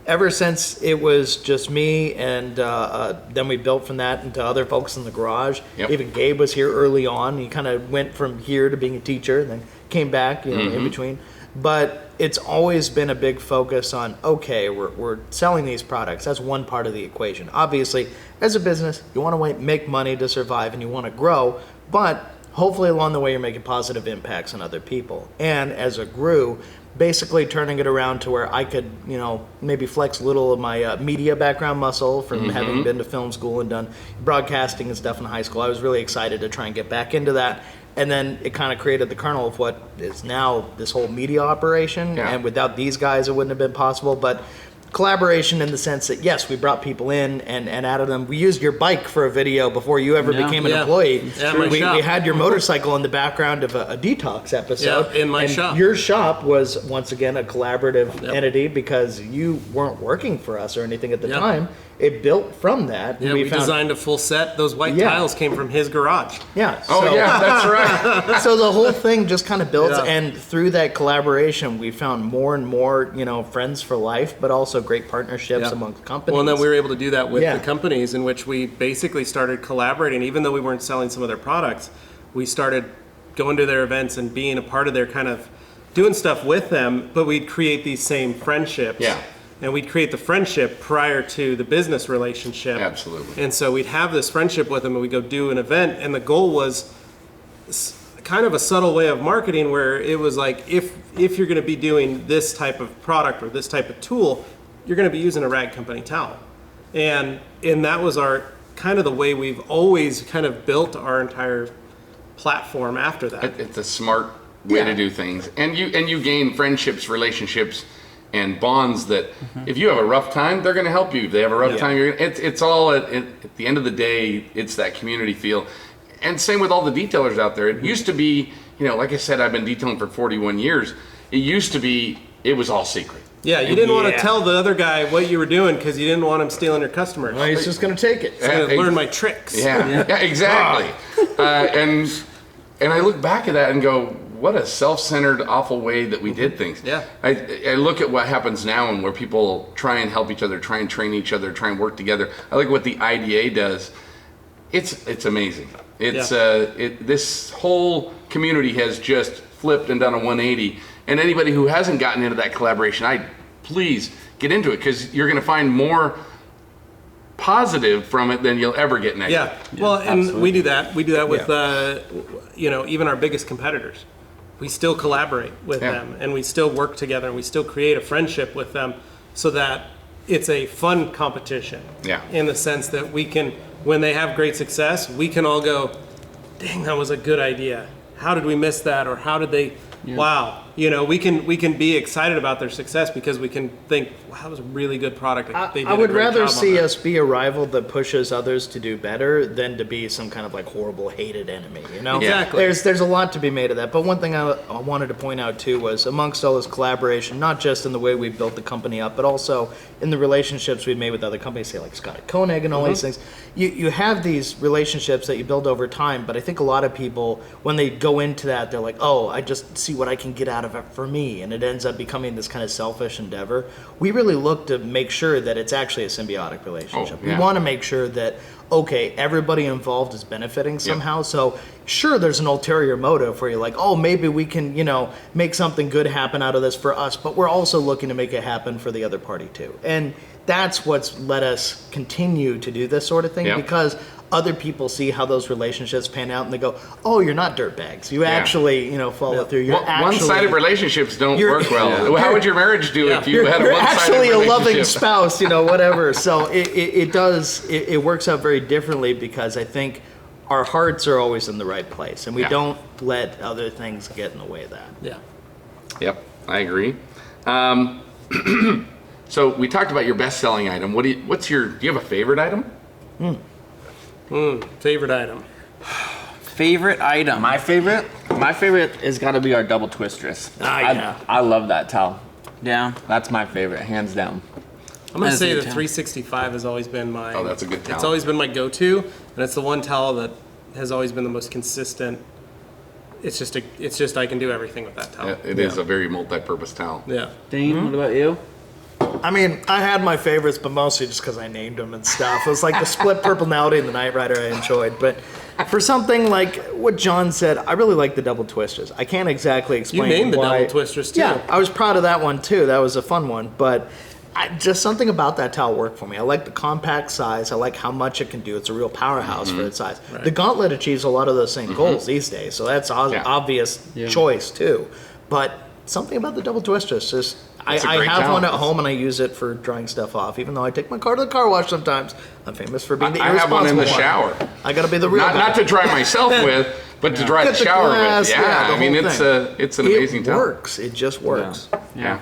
ever since it was just me, and then we built from that into other folks in the garage. Yep. Even Gabe was here early on. He kind of went from here to being a teacher, and then came back, in between. But it's always been a big focus on, okay, we're selling these products. That's one part of the equation. Obviously, as a business, you want to make money to survive, and you want to grow, but hopefully along the way you're making positive impacts on other people. And as it grew, basically turning it around to where I could, maybe flex a little of my media background muscle from having been to film school and done broadcasting and stuff in high school. I was really excited to try and get back into that. And then it kind of created the kernel of what is now this whole media operation. Yeah. And without these guys, it wouldn't have been possible. But collaboration in the sense that, yes, we brought people in and added them. We used your bike for a video before you ever became an employee. Yeah, my shop. We had your motorcycle in the background of a detox episode. Yeah, in my and shop. Your shop was, once again, a collaborative entity because you weren't working for us or anything at the Yep. time. It built from that. Yeah, we designed a full set. Those white Yeah. tiles came from his garage. Yeah. Oh, so- yeah, that's right. So the whole thing just kind of builds, Yeah. and through that collaboration, we found more and more, friends for life, but also great partnerships Yeah. amongst companies. Well, and then we were able to do that with Yeah. the companies in which we basically started collaborating. Even though we weren't selling some of their products, we started going to their events and being a part of their kind of doing stuff with them, but we'd create these same friendships. Yeah. And we'd create the friendship prior to the business relationship. Absolutely. And so we'd have this friendship with them and we'd go do an event. And the goal was kind of a subtle way of marketing where it was like, if you're going to be doing this type of product or this type of tool, you're going to be using a rag company towel. And that was our kind of the way we've always kind of built our entire platform after that. It's a smart way Yeah. to do things, and you gain friendships, relationships, and bonds that if you have a rough time, they're going to help you. If they have a rough time, it's all at the end of the day, it's that community feel. And same with all the detailers out there. It used to be, like I said, I've been detailing for 41 years. It used to be, it was all secret. Yeah, you didn't want to Yeah. tell the other guy what you were doing because you didn't want him stealing your customers. Well, he's just going to take it. He's going to learn my tricks. Yeah, exactly. And I look back at that and go, what a self-centered, awful way that we did things. Yeah. I look at what happens now and where people try and help each other, try and train each other, try and work together. I like what the IDA does. It's amazing. It's this whole community has just flipped and done a 180. And anybody who hasn't gotten into that collaboration, please get into it because you're going to find more positive from it than you'll ever get negative. Yeah. Well, and absolutely. we do that. We do that with, even our biggest competitors. We still collaborate with Yeah. them and we still work together and we still create a friendship with them so that it's a fun competition. Yeah. In the sense that we can, when they have great success, we can all go, dang, that was a good idea. How did we miss that? Or how did they, wow. We can be excited about their success because we can think, wow, that was a really good product. They did I a would great rather job on see that. us be a rival that pushes others to do better than to be some kind of like horrible hated enemy. Exactly. There's a lot to be made of that. But one thing I wanted to point out too was amongst all this collaboration, not just in the way we built the company up, but also in the relationships we made with other companies, say like Scott Koenig and all these things. You have these relationships that you build over time, but I think a lot of people, when they go into that, they're like, oh, I just see what I can get out of it for me. And it ends up becoming this kind of selfish endeavor. We really look to make sure that it's actually a symbiotic relationship. Oh, yeah. We want to make sure that, okay, everybody involved is benefiting somehow. So sure, there's an ulterior motive where you're like, oh, maybe we can, make something good happen out of this for us, but we're also looking to make it happen for the other party too. And that's what's let us continue to do this sort of thing Yeah. because other people see how those relationships pan out and they go, oh, you're not dirtbags. You actually, follow through. You're actually, one-sided relationships don't You're- work well. Yeah. How would your marriage do if you had a you're one-sided actually a relationship? loving spouse, whatever. So it works out very differently because I think our hearts are always in the right place and we don't let other things get in the way of that. Yeah. Yep, I agree. So we talked about your best-selling item. Do you have a favorite item? Favorite item. Favorite item. My favorite has got to be our double twistress. yeah. I love that towel. Yeah. That's my favorite, hands down. I'm gonna That's say a the good towel. 365 has always been my. Oh, that's a good towel. It's always been my go-to, and it's the one towel that has always been the most consistent. It's just I can do everything with that towel. It is a very multi-purpose towel. Yeah. Dane, what about you? I mean, I had my favorites, but mostly just because I named them and stuff. It was like the split purple Nowdy and the Night Rider I enjoyed. But for something like what John said, I really like the double twisters. I can't exactly You explain named the why. double twisters too. Yeah, I was proud of that one too. That was a fun one. But just something about that towel worked for me. I like the compact size. I like how much it can do. It's a real powerhouse for its size. Right. The Gauntlet achieves a lot of those same goals these days, so that's obvious choice too. But something about the double twisters just. It's a I great have towel. one at home and I use it for drying stuff off. Even though I take my car to the car wash sometimes, I'm famous for being the I have one in irresponsible the shower. I gotta be the real guy. Not to dry myself with, but to dry the Get the shower glass, with. the I mean, whole thing. it's an amazing It towel. works. It just works. Yeah.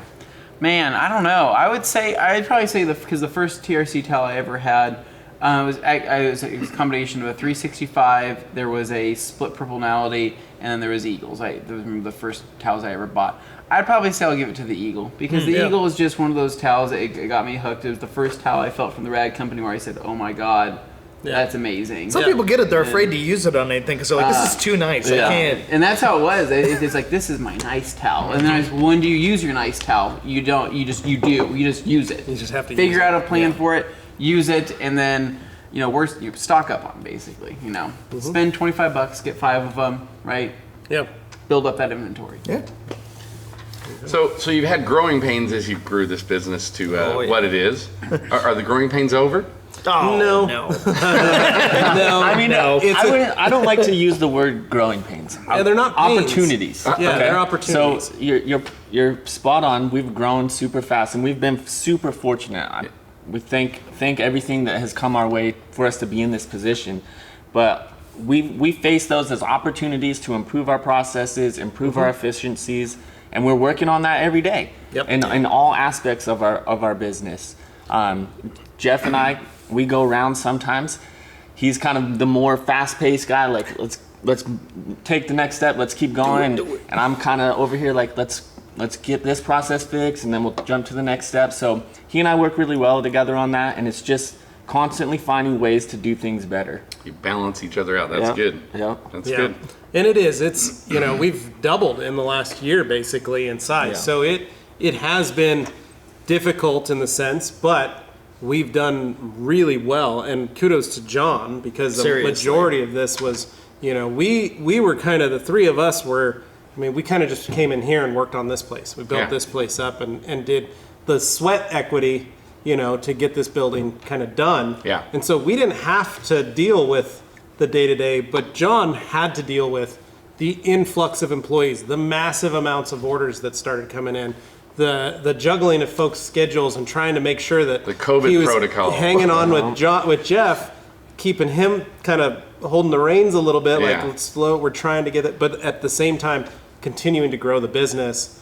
Man, I don't know. I'd probably say because the first TRC towel I ever had it was a combination of a 365. There was a split purple Nowdy, and then there was Eagles. Those were the first towels I ever bought. I'd probably say I'll give it to the Eagle because the Eagle is just one of those towels that it got me hooked. It was the first towel I felt from the rag company where I said, "Oh my god, that's amazing." Some people get it. They're afraid to use it on anything because they're like, this is too nice. I can't. And that's how it was. It's like, this is my nice towel. And then I was, when do you use your nice towel? You don't. You just use it. You just have to figure use out it. a plan for it, use it, and then you stock up on basically. Spend $25, get 5 of them, right? Yeah. Build up that inventory. Yeah. So you've had growing pains as you grew this business to yeah. what it is. Are the growing pains over? Oh, No. no. No. I mean, I don't like to use the word growing pains. Yeah, they're not pains. Opportunities. Yeah, they're opportunities. So you're spot on. We've grown super fast, and we've been super fortunate. We thank everything that has come our way for us to be in this position, but we face those as opportunities to improve our processes, improve our efficiencies, and we're working on that every day. Yep. In all aspects of our business. Jeff and I, we go around sometimes. He's kind of the more fast-paced guy. Like let's take the next step. Let's keep going. And I'm kind of over here like let's get this process fixed, and then we'll jump to the next step. So he and I work really well together on that, and it's just constantly finding ways to do things better. You balance each other out. That's good. Yeah. That's Yeah. good. And it is. It's, we've doubled in the last year basically in size. Yeah. So it has been difficult in the sense, but we've done really well. And kudos to John because the Seriously. majority of this was, we were kind of, the three of us were, we kind of just came in here and worked on this place. We built Yeah. this place up and did the sweat equity, to get this building kind of done. Yeah. And so we didn't have to deal with the day-to-day, but John had to deal with the influx of employees, the massive amounts of orders that started coming in, the juggling of folks' schedules and trying to make sure that The COVID he was protocol. hanging on with Jeff, keeping him kind of holding the reins a little bit, Yeah. like let's slow, we're trying to get it, but at the same time continuing to grow the business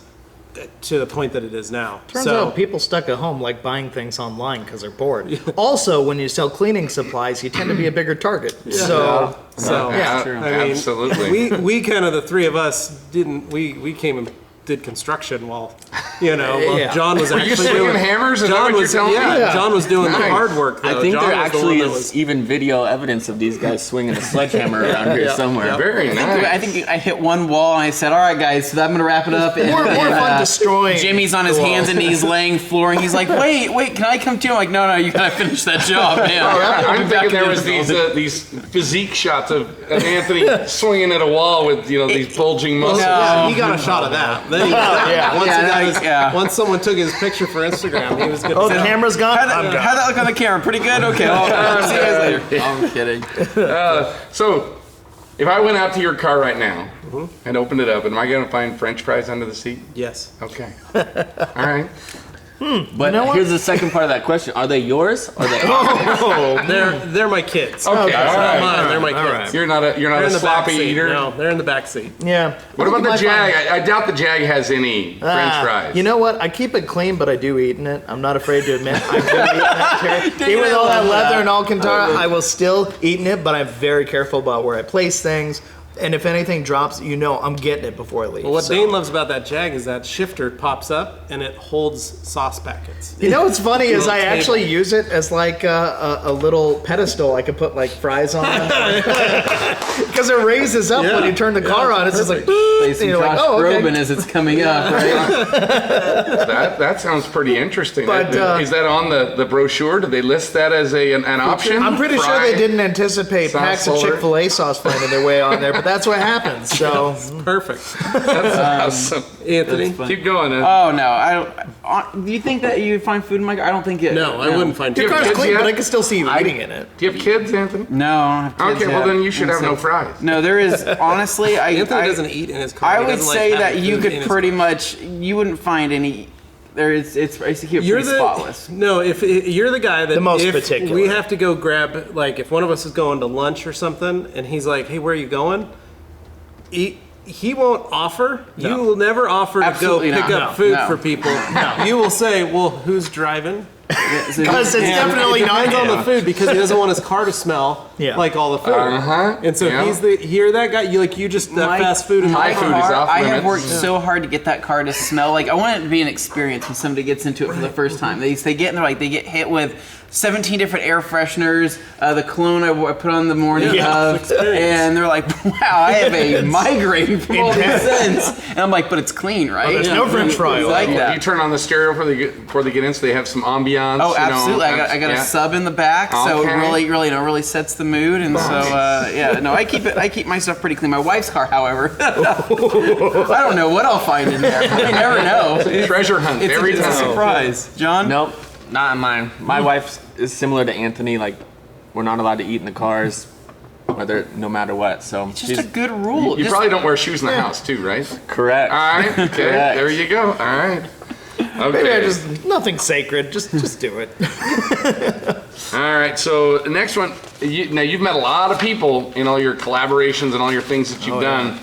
to the point that it is now. Turns out people stuck at home like buying things online because they're bored. Also, when you sell cleaning supplies, you tend to be a bigger target. So yeah, true. Absolutely. we kind of, the three of us we came and did construction while Yeah. John was Were you actually swinging doing hammers? Is that John what you're was telling me? Yeah. John was doing the Nice. hard work though. I think John there was the actually one that is even video evidence of these guys swinging a sledgehammer around here somewhere. Very nice. I think I hit one wall and I said, "All right, guys, so I'm gonna wrap it up." And, more fun destroying. Jimmy's on his the hands walls. and knees laying flooring. He's like, "Wait, can I come too?" I'm like, "No, you gotta finish that job, man." I'm thinking there was these physique shots of Anthony swinging at a wall with these bulging muscles. No. he got a shot of that. Then he Yeah. once he got his Yeah. Once someone took his picture for Instagram, he was good. Oh, to the go. camera's gone. How'd I'm that, gone. how'd that look on the camera? Pretty good? Okay, well, see you guys later. I'm kidding. So, if I went out to your car right now and opened it up, am I going to find French fries under the seat? Yes. Okay. All right. But here's the second part of that question: are they yours? Or are they? Oh, they're my kids. Okay, It's all not right. mine. They're my kids. right. You're not They're a in the back sloppy seat. eater. No, they're in the back seat. Yeah. What about the might find- Jag? I doubt the Jag has any French fries. You know what? I keep it clean, but I do eat in it. I'm not afraid to admit I do eat in that chair. Even with all that leather and Alcantara, I will still eat in it, but I'm very careful about where I place things. And if anything drops, I'm getting it before I leave. Well, what so. Dane loves about that Jag is that shifter pops up and it holds sauce packets. You know what's funny is Little I table. actually use it as like a little pedestal. I could put like fries on because it raises up when you turn the car on. It's just like, Play some you're Josh like, oh, okay. Groban as it's coming up, right? That sounds pretty interesting. But, Is that on the brochure? Did they list that as an option? I'm pretty sure Fry? they didn't anticipate Sauce packs of holder? Chick-fil-A sauce finding their way on there, but that's what happens. So Perfect. That's awesome. Anthony? That's Keep going. Oh no, I don't. Do you think that you find food in my car? I don't think it. No, I wouldn't find your two. car's kids clean, yet? but I can still see you eating in it. Do you have kids, Anthony? No, I don't have kids Okay, yet. well then you should have no So- fries. No, there is honestly. Anthony I doesn't eat in his car. I He would doesn't like say that having you food could in his pretty car. much. You wouldn't find any. There is. It's basically You're pretty the spotless. No, if you're the guy that The most if particular. we have to go grab, like if one of us is going to lunch or something, and he's like, "Hey, where are you going?" He won't offer. No. You will never offer to Absolutely go pick not. up No, food no. for people. You will say, "Well, who's driving?" Because it's And definitely it not depends on him. the food because he doesn't want his car to smell Yeah. like all the food. Uh-huh. And so Yeah. if you're that guy. You just that fast food in my my food car. is off I have limits. worked so hard to get that car to smell like I want it to be an experience when somebody gets into it for the first time. They get in there like they get hit with 17 different air fresheners, the cologne I put on the morning Yeah, of, experience. and they're like, "Wow, I have a migraine from all these scents." And I'm like, "But it's clean, right?" there's no French fry It's oil. like You that. turn on the stereo before they get in, so they have some ambiance. Oh, you know, absolutely! I got yeah. a sub in the back, so it Okay. really sets the mood, and so yeah. No, I keep my stuff pretty clean. My wife's car, however, I don't know what I'll find in there. You never know. Treasure hunt It's every a time. surprise, John. Nope, not in mine. My wife is similar to Anthony. Like, we're not allowed to eat in the cars, no matter what. So It's just a good rule. You Just- probably don't wear shoes in the house too, right? correct. All right. Okay. Correct. There you go. All right. Maybe I Okay. just nothing sacred. Just do it. All right. So the next one. Now you've met a lot of people in all your collaborations and all your things that you've done.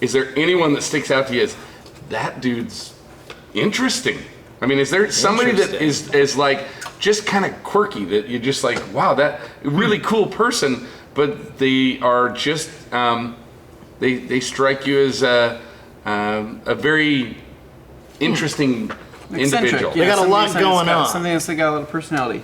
Is there anyone that sticks out to you as that dude's interesting? I mean, is there somebody that is like just kind of quirky that you're just like, wow, that really cool person, but they are just they strike you as a very interesting individual. They got a something lot that's going got- on. Something that's got a lot of personality.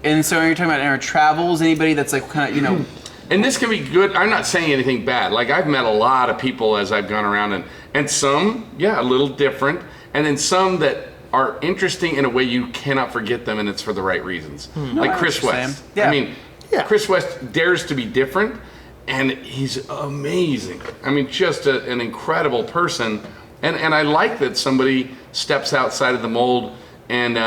And so you're talking about in our travels, anybody that's like kind of And this can be good. I'm not saying anything bad. Like I've met a lot of people as I've gone around, and some, yeah, a little different, and then some that are interesting in a way you cannot forget them, and it's for the right reasons. Like I Chris understand. West. Yeah. I mean, Yeah. Chris West dares to be different, and he's amazing. I mean, just an incredible person, and I like that somebody steps outside of the mold and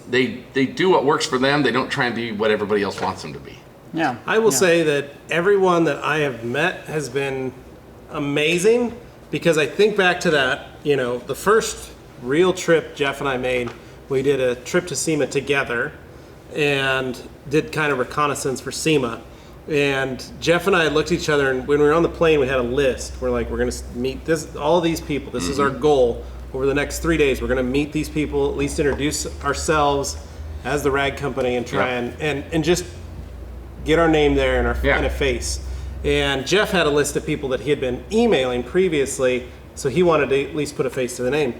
they do what works for them. They don't try and be what everybody else wants them to be. yeah. I will say that everyone that I have met has been amazing because I think back to that, the first real trip Jeff and I made, we did a trip to SEMA together and did kind of reconnaissance for SEMA. And Jeff and I looked at each other, and when we were on the plane, we had a list. We're like, we're going to meet all these people. This is our goal. Over the next 3 days, we're going to meet these people, at least introduce ourselves as the rag company and try and just get our name there and Yeah. and a face. And Jeff had a list of people that he had been emailing previously, so he wanted to at least put a face to the name.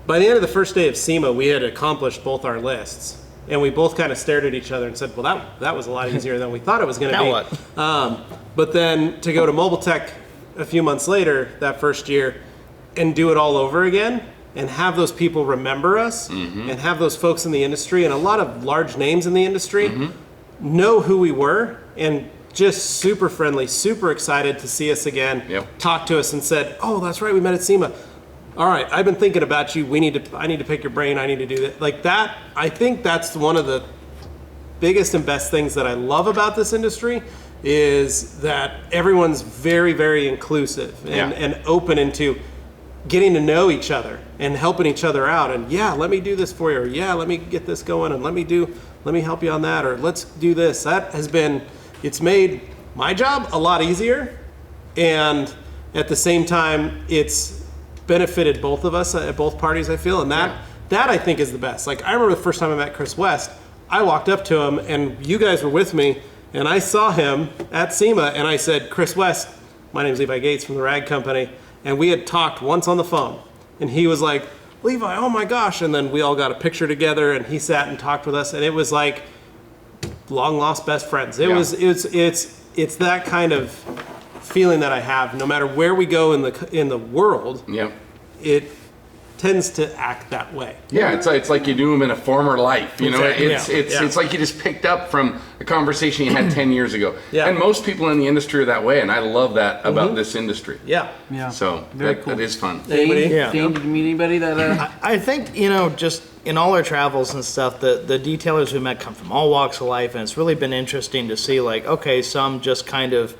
By the end of the first day of SEMA, we had accomplished both our lists. And we both kind of stared at each other and said, well, that was a lot easier than we thought it was going to Now be. what? But then to go to Mobile Tech a few months later, that first year, and do it all over again, and have those people remember us, and have those folks in the industry, and a lot of large names in the industry, know who we were, and just super friendly, super excited to see us again, Yep. talk to us and said, oh, that's right, we met at SEMA. all right, I've been thinking about you. I need to pick your brain. I need to do that. Like that, I think that's one of the biggest and best things that I love about this industry is that everyone's very, very inclusive and open into getting to know each other and helping each other out. And let me do this for you. Or let me get this going and let me help you on that. Or let's do this. It's made my job a lot easier. And at the same time, it's benefited both of us at both parties, I feel. And that I think is the best. Like I remember the first time I met Chris West, I walked up to him and you guys were with me and I saw him at SEMA and I said, Chris West, my name's Levi Gates from the Rag Company. And we had talked once on the phone and he was like, Levi, oh my gosh. And then we all got a picture together and he sat and talked with us and it was like long lost best friends. It's that kind of feeling that I have no matter where we go in the world. Yeah. It tends to act that way. Yeah, it's like you knew him in a former life. You know, Exactly. it's like you just picked up from a conversation you had 10 years ago. Yeah. And most people in the industry are that way, and I love that about this industry. Yeah. So Very that, cool. that is fun. Anybody? Yeah. Dane, did you meet anybody that? I think, just in all our travels and stuff, the detailers we met come from all walks of life, and it's really been interesting to see, like, okay, some just kind of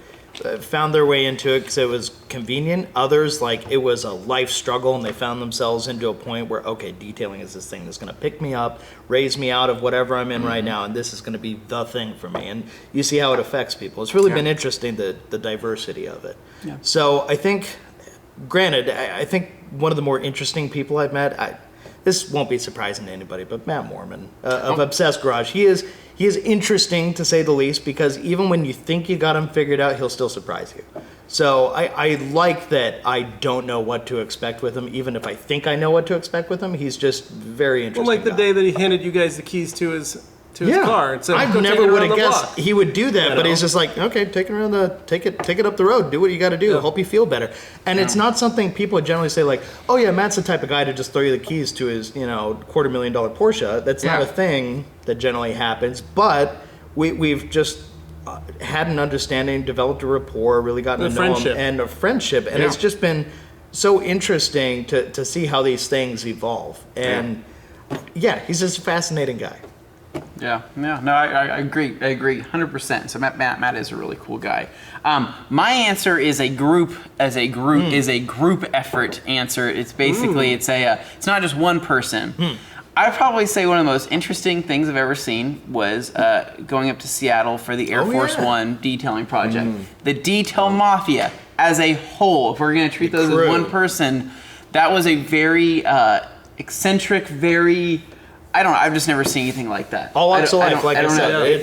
found their way into it because it was convenient. Others, like, it was a life struggle, and they found themselves into a point where, okay, detailing is this thing that's going to pick me up, raise me out of whatever I'm in right now, and this is going to be the thing for me. And you see how it affects people. It's really been interesting, the diversity of it. Yeah. So I think, granted, I think one of the more interesting people I've met, this won't be surprising to anybody, but Matt Morman of Obsessed Garage. He is interesting to say the least because even when you think you got him figured out, he'll still surprise you. So I like that I don't know what to expect with him. Even if I think I know what to expect with him, he's just very interesting. Well, like the guy. day that he handed you guys the keys to his car and said, I "Go take never it would around have the guessed block." he would do that, You but know? he's just like, okay, take it up the road, do what you got to do, hope you feel better. And it's not something people generally say like, oh yeah, Matt's the type of guy to just throw you the keys to his $250,000 Porsche. That's not a thing that generally happens, but we've just had an understanding, developed a rapport, really gotten to know him, and a friendship, and it's just been so interesting to see how these things evolve. And he's just a fascinating guy. Yeah, no, I agree. I agree 100%. So Matt is a really cool guy. My answer is a group effort answer. It's basically it's not just one person. I'd probably say one of the most interesting things I've ever seen was going up to Seattle for the Air Force One detailing project. The detail mafia as a whole, if we're going to treat those as one person, that was a very eccentric, very... I've just never seen anything like that. All walks of life, like I said.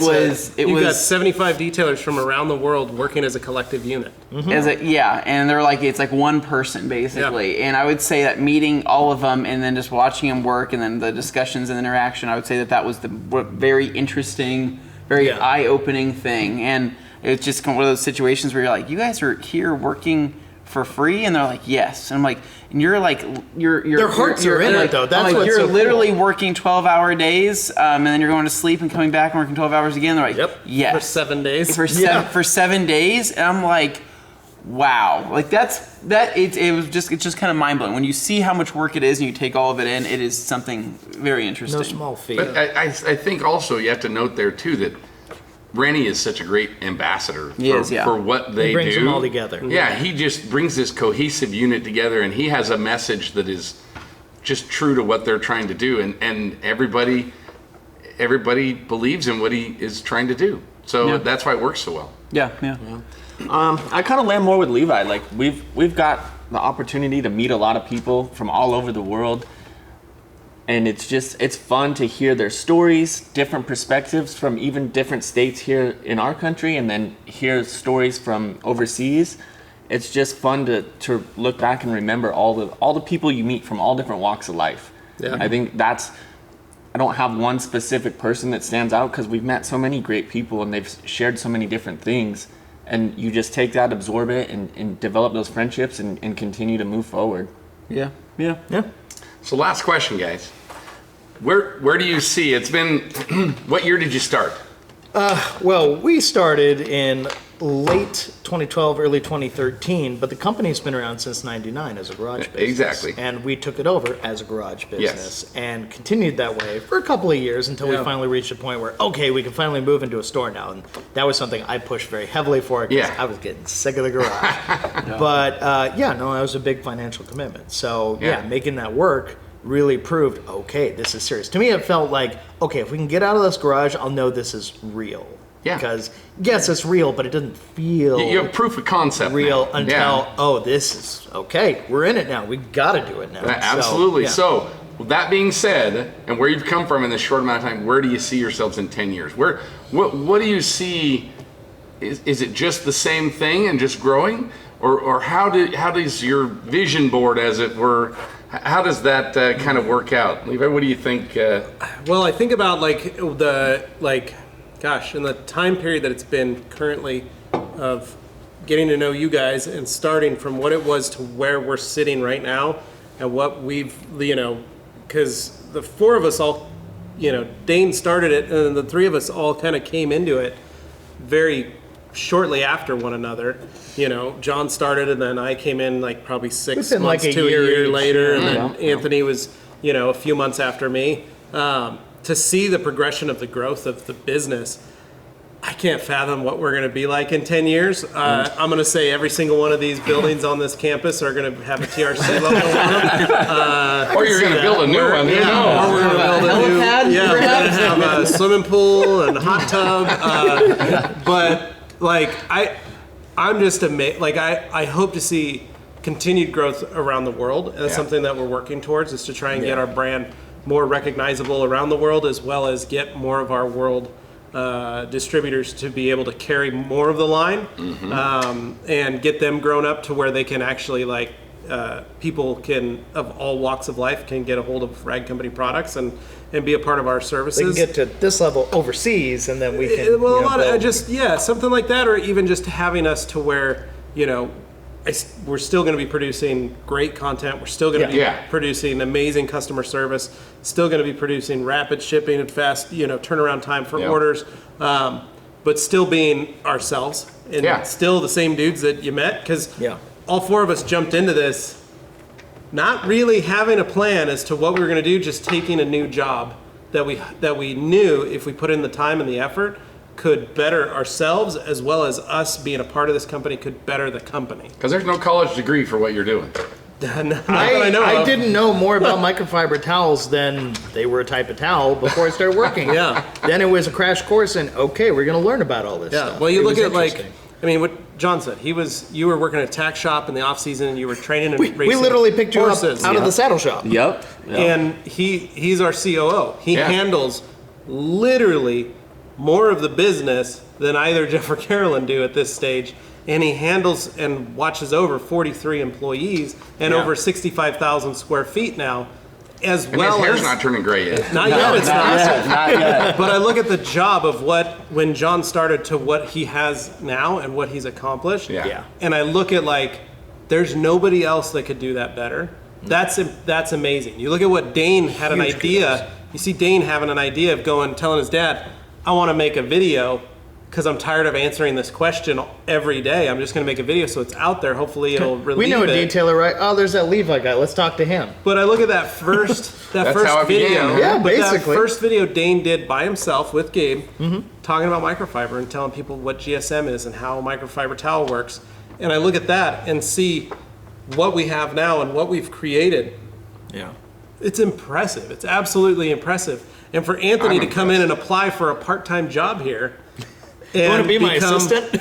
You've got 75 detailers from around the world working as a collective unit. And they're like, it's like one person basically. And I would say that meeting all of them and then just watching them work and then the discussions and interaction, I would say that was the very interesting, very eye-opening thing. And it's just one of those situations where you're like, you guys are here working for free? And they're like, yes. And I'm like, and you're like, their hearts are in it though. That's like, what's you're so literally cool. working 12-hour days, and then you're going to sleep and coming back and working 12 hours again. They're like, yes. For 7 days. For 7 days. And I'm like, wow. Like it's just kind of mind blowing. When you see how much work it is and you take all of it in, it is something very interesting. No small feat. But I think also you have to note there too that Rennie is such a great ambassador for what they do. He brings them all together. Yeah, he just brings this cohesive unit together, and he has a message that is just true to what they're trying to do, and everybody believes in what he is trying to do. So that's why it works so well. Yeah. I kind of land more with Levi. Like we've got the opportunity to meet a lot of people from all over the world. And it's fun to hear their stories, different perspectives from even different states here in our country, and then hear stories from overseas. It's just fun to look back and remember all the people you meet from all different walks of life. Yeah. I think I don't have one specific person that stands out because we've met so many great people and they've shared so many different things. And you just take that, absorb it, and develop those friendships and continue to move forward. Yeah. So last question, guys. Where do you see, it's been, what year did you start? Well, we started in late 2012, early 2013, but the company's been around since 99 as a garage business. Exactly. And we took it over as a garage business and continued that way for a couple of years until we finally reached a point where, okay, we can finally move into a store now. And that was something I pushed very heavily for because I was getting sick of the garage. But that was a big financial commitment. So making that work really proved, okay, this is serious. To me, it felt like, okay, if we can get out of this garage, I'll know this is real. Yeah. Because, yes, it's real, but it doesn't feel You have proof of concept real now. until, oh, this is, okay, we're in it now. We got to do it now. Absolutely. So, So, with that being said, and where you've come from in this short amount of time, where do you see yourselves in 10 years? What do you see? Is it just the same thing and just growing? Or how does your vision board, as it were, how does that kind of work out? Levi, what do you think? Well, I think about in the time period that it's been currently of getting to know you guys and starting from what it was to where we're sitting right now and what we've, because the four of us all, Dane started it and the three of us all kind of came into it very shortly after one another. John started and then I came in probably 6 months to a year later, and then Anthony was, a few months after me. To see the progression of the growth of the business, I can't fathom what we're going to be like in 10 years. I'm going to say every single one of these buildings on this campus are going to have a TRC logo on them. Or you're going to build a new one. Who knows? Or we're going to build a new helipad. Yeah, we're going to have a swimming pool and a hot tub. But I'm just amazed. I hope to see continued growth around the world. And that's something that we're working towards, is to try and get our brand more recognizable around the world, as well as get more of our world distributors to be able to carry more of the line, and get them grown up to where they can actually people can of all walks of life can get a hold of Rag Company products and be a part of our services. they can get to this level overseas, and then we can. Well, a lot of something like that, or even just having us to where we're still going to be producing great content. We're still going to be producing amazing customer service. Still going to be producing rapid shipping and fast, turnaround time for orders. But still being ourselves and still the same dudes that you met. Because all four of us jumped into this not really having a plan as to what we were going to do, just taking a new job that we knew if we put in the time and the effort could better ourselves, as well as us being a part of this company could better the company. Because there's no college degree for what you're doing. I didn't know more about microfiber towels than they were a type of towel before I started working. Then it was a crash course, and okay, we're going to learn about all this stuff. Well, you look at what John said. You were working at a tack shop in the off season, and you were training and racing. We literally picked you up horses. out of the saddle shop. Yep. And he's our COO. He handles literally more of the business than either Jeff or Carolyn do at this stage. And he handles and watches over 43 employees and over 65,000 square feet now, as And well his hair's as... not turning gray yet. Not yet, it's not. Not yet. But I look at the job of when John started to what he has now and what he's accomplished. And I look at there's nobody else that could do that better. That's amazing. You look at what Dane had an idea. You see Dane having an idea of telling his dad, I want to make a video because I'm tired of answering this question every day. I'm just going to make a video so it's out there. Hopefully it'll relieve We know a it. detailer, right? Oh, there's that Levi guy. Let's talk to him. But I look at that first That's how it video. began, Yeah, But basically. that first video Dane did by himself with Gabe, talking about microfiber and telling people what GSM is and how a microfiber towel works. And I look at that and see what we have now and what we've created. Yeah. It's impressive. It's absolutely impressive. And for Anthony to come in and apply for a part-time job here. You want to be my assistant?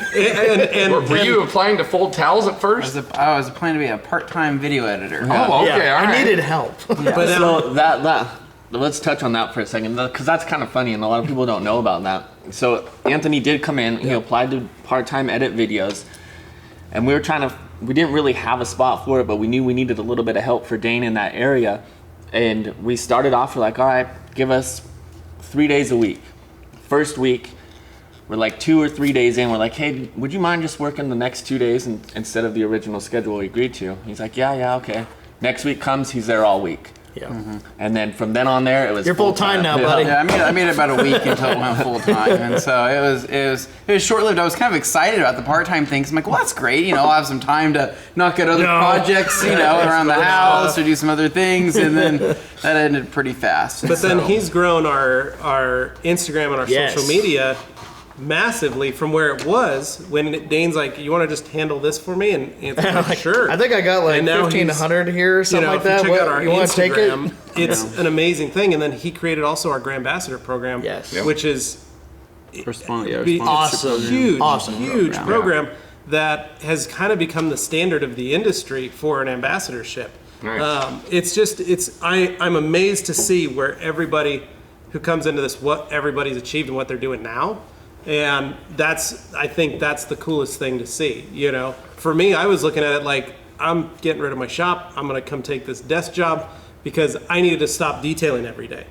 Were you applying to fold towels at first? I was planning to be a part-time video editor. Oh, okay, all I right. needed help. But So let's touch on that for a second, because that's kind of funny and a lot of people don't know about that. So Anthony did come in, he applied to part-time edit videos, and we didn't really have a spot for it, but we knew we needed a little bit of help for Dane in that area. And we started off, we're like, all right, give us 3 days a week. First week, we're 2 or 3 days in, we're like, hey, would you mind just working the next 2 days instead of the original schedule we agreed to? He's like, yeah, okay. Next week comes, he's there all week. Yeah. And then from then on there, it was You're full-time now, Yeah. buddy. Yeah, I made it about a week until it went full time, and so it was short lived. I was kind of excited about the part time things. I'm like, well, that's great. You know, I'll have some time to knock out other projects, you know, around the house or do some other things, and then that ended pretty fast. But then he's grown our Instagram and our Yes. social media massively from where it was when Dane's like, you want to just handle this for me? And Anthony's like, sure. I think I got like And now 1,500 here or something like that. If you check out our You want to take it? Instagram, it's an amazing thing. And then he created also our Grand Ambassador program, Yes. Yep. which is Awesome. huge, Awesome huge program. program that has kind of become the standard of the industry for an ambassadorship. Nice. I'm amazed to see where everybody who comes into this, what everybody's achieved and what they're doing now. And I think that's the coolest thing to see, you know. For me, I was looking at it like, I'm getting rid of my shop. I'm going to come take this desk job because I needed to stop detailing every day.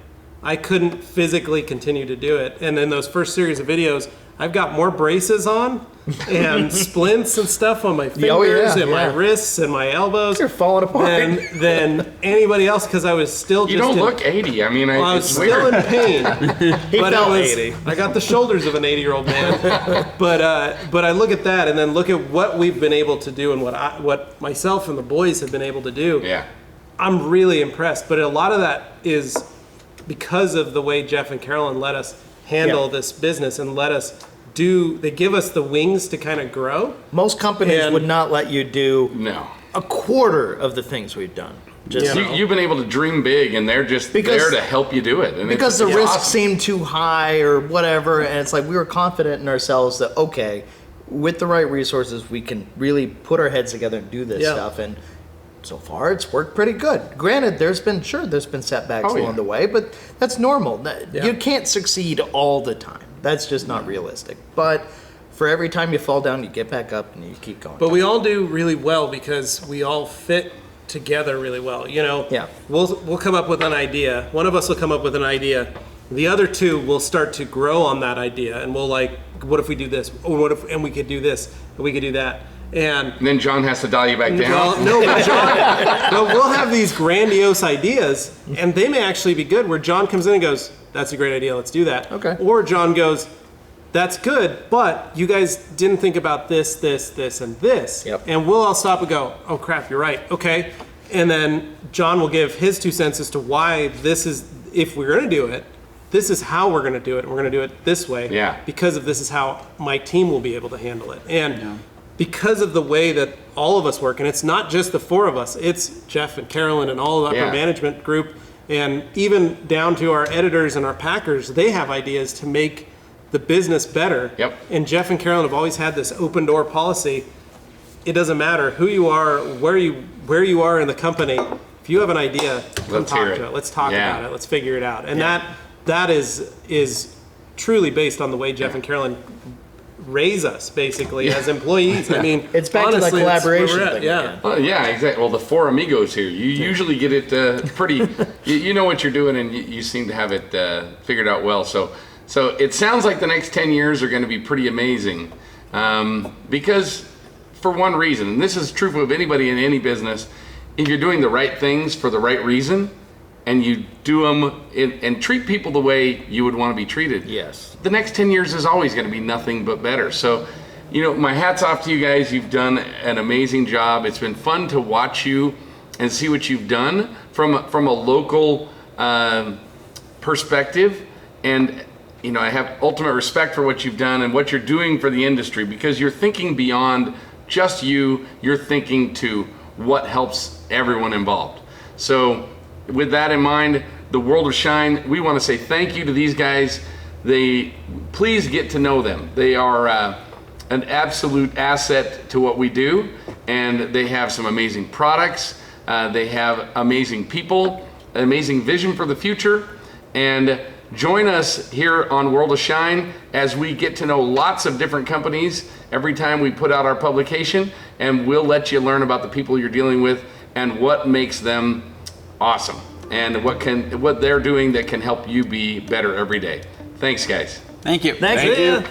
I couldn't physically continue to do it. And in those first series of videos, I've got more braces on and splints and stuff on my fingers and my wrists and my elbows. You're falling apart. Than anybody else because I was still You don't look 80. I mean, I was it's still weird. in pain. But felt I was 80. I got the shoulders of an 80-year-old man. But I look at that and then look at what we've been able to do and what myself and the boys have been able to do. Yeah. I'm really impressed. But a lot of that is because of the way Jeff and Carolyn let us handle this business and they give us the wings to kind of grow. Most companies would not let you do No. a quarter of the things we've done. Just You've been able to dream big, and they're just there to help you do it. And because it's the risk awesome. seemed too high or whatever, and it's like we were confident in ourselves that okay, with the right resources, we can really put our heads together and do this stuff. And so far, it's worked pretty good. Granted, there's been setbacks along the way, but that's normal. You can't succeed all the time. That's just not realistic. But for every time you fall down, you get back up and you keep going. But we all do really well because we all fit together really well. You know, we'll come up with an idea. One of us will come up with an idea. The other two will start to grow on that idea, and we'll like, what if we do this? Or what if, and we could do this, and we could do that. And then John has to dial you back down. well, no, but John, no, we'll have these grandiose ideas, and they may actually be good. Where John comes in and goes, "That's a great idea. Let's do that." Okay. Or John goes, "That's good, but you guys didn't think about this, this, this, and this." Yep. And we'll all stop and go, "Oh crap, you're right. Okay." And then John will give his 2 cents as to why this is, if we're going to do it, this is how we're going to do it. And we're going to do it this way. Yeah. Because of this is how my team will be able to handle it. And because of the way that all of us work, and it's not just the four of us, it's Jeff and Carolyn and all of the upper management group, and even down to our editors and our packers, they have ideas to make the business better. Yep. And Jeff and Carolyn have always had this open door policy. It doesn't matter who you are, where you are in the company. If you have an idea, come Let's hear talk to it. it. Let's talk Yeah. about it. Let's figure it out. And that is truly based on the way Jeff and Carolyn raise us, basically, as employees. I mean, It's back to the honestly, that's where collaboration we're at. thing Yeah. again. Well, yeah, exactly. Well, the four amigos here, you usually get it pretty. You know what you're doing, and you seem to have it figured out well. So it sounds like the next 10 years are going to be pretty amazing, because for one reason, and this is true of anybody in any business, if you're doing the right things for the right reason, and you do them and treat people the way you would want to be treated. Yes. The next 10 years is always going to be nothing but better. So, you know, my hat's off to you guys. You've done an amazing job. It's been fun to watch you and see what you've done from a local perspective. And, you know, I have ultimate respect for what you've done and what you're doing for the industry, because you're thinking beyond just you. You're thinking to what helps everyone involved. So with that in mind, the World of Shine, we want to say thank you to these guys. Please get to know them. They are an absolute asset to what we do, and they have some amazing products. They have amazing people, an amazing vision for the future. And join us here on World of Shine as we get to know lots of different companies every time we put out our publication, and we'll let you learn about the people you're dealing with and what makes them awesome, and what they're doing that can help you be better every day. Thanks, guys. Thank you. Thank you.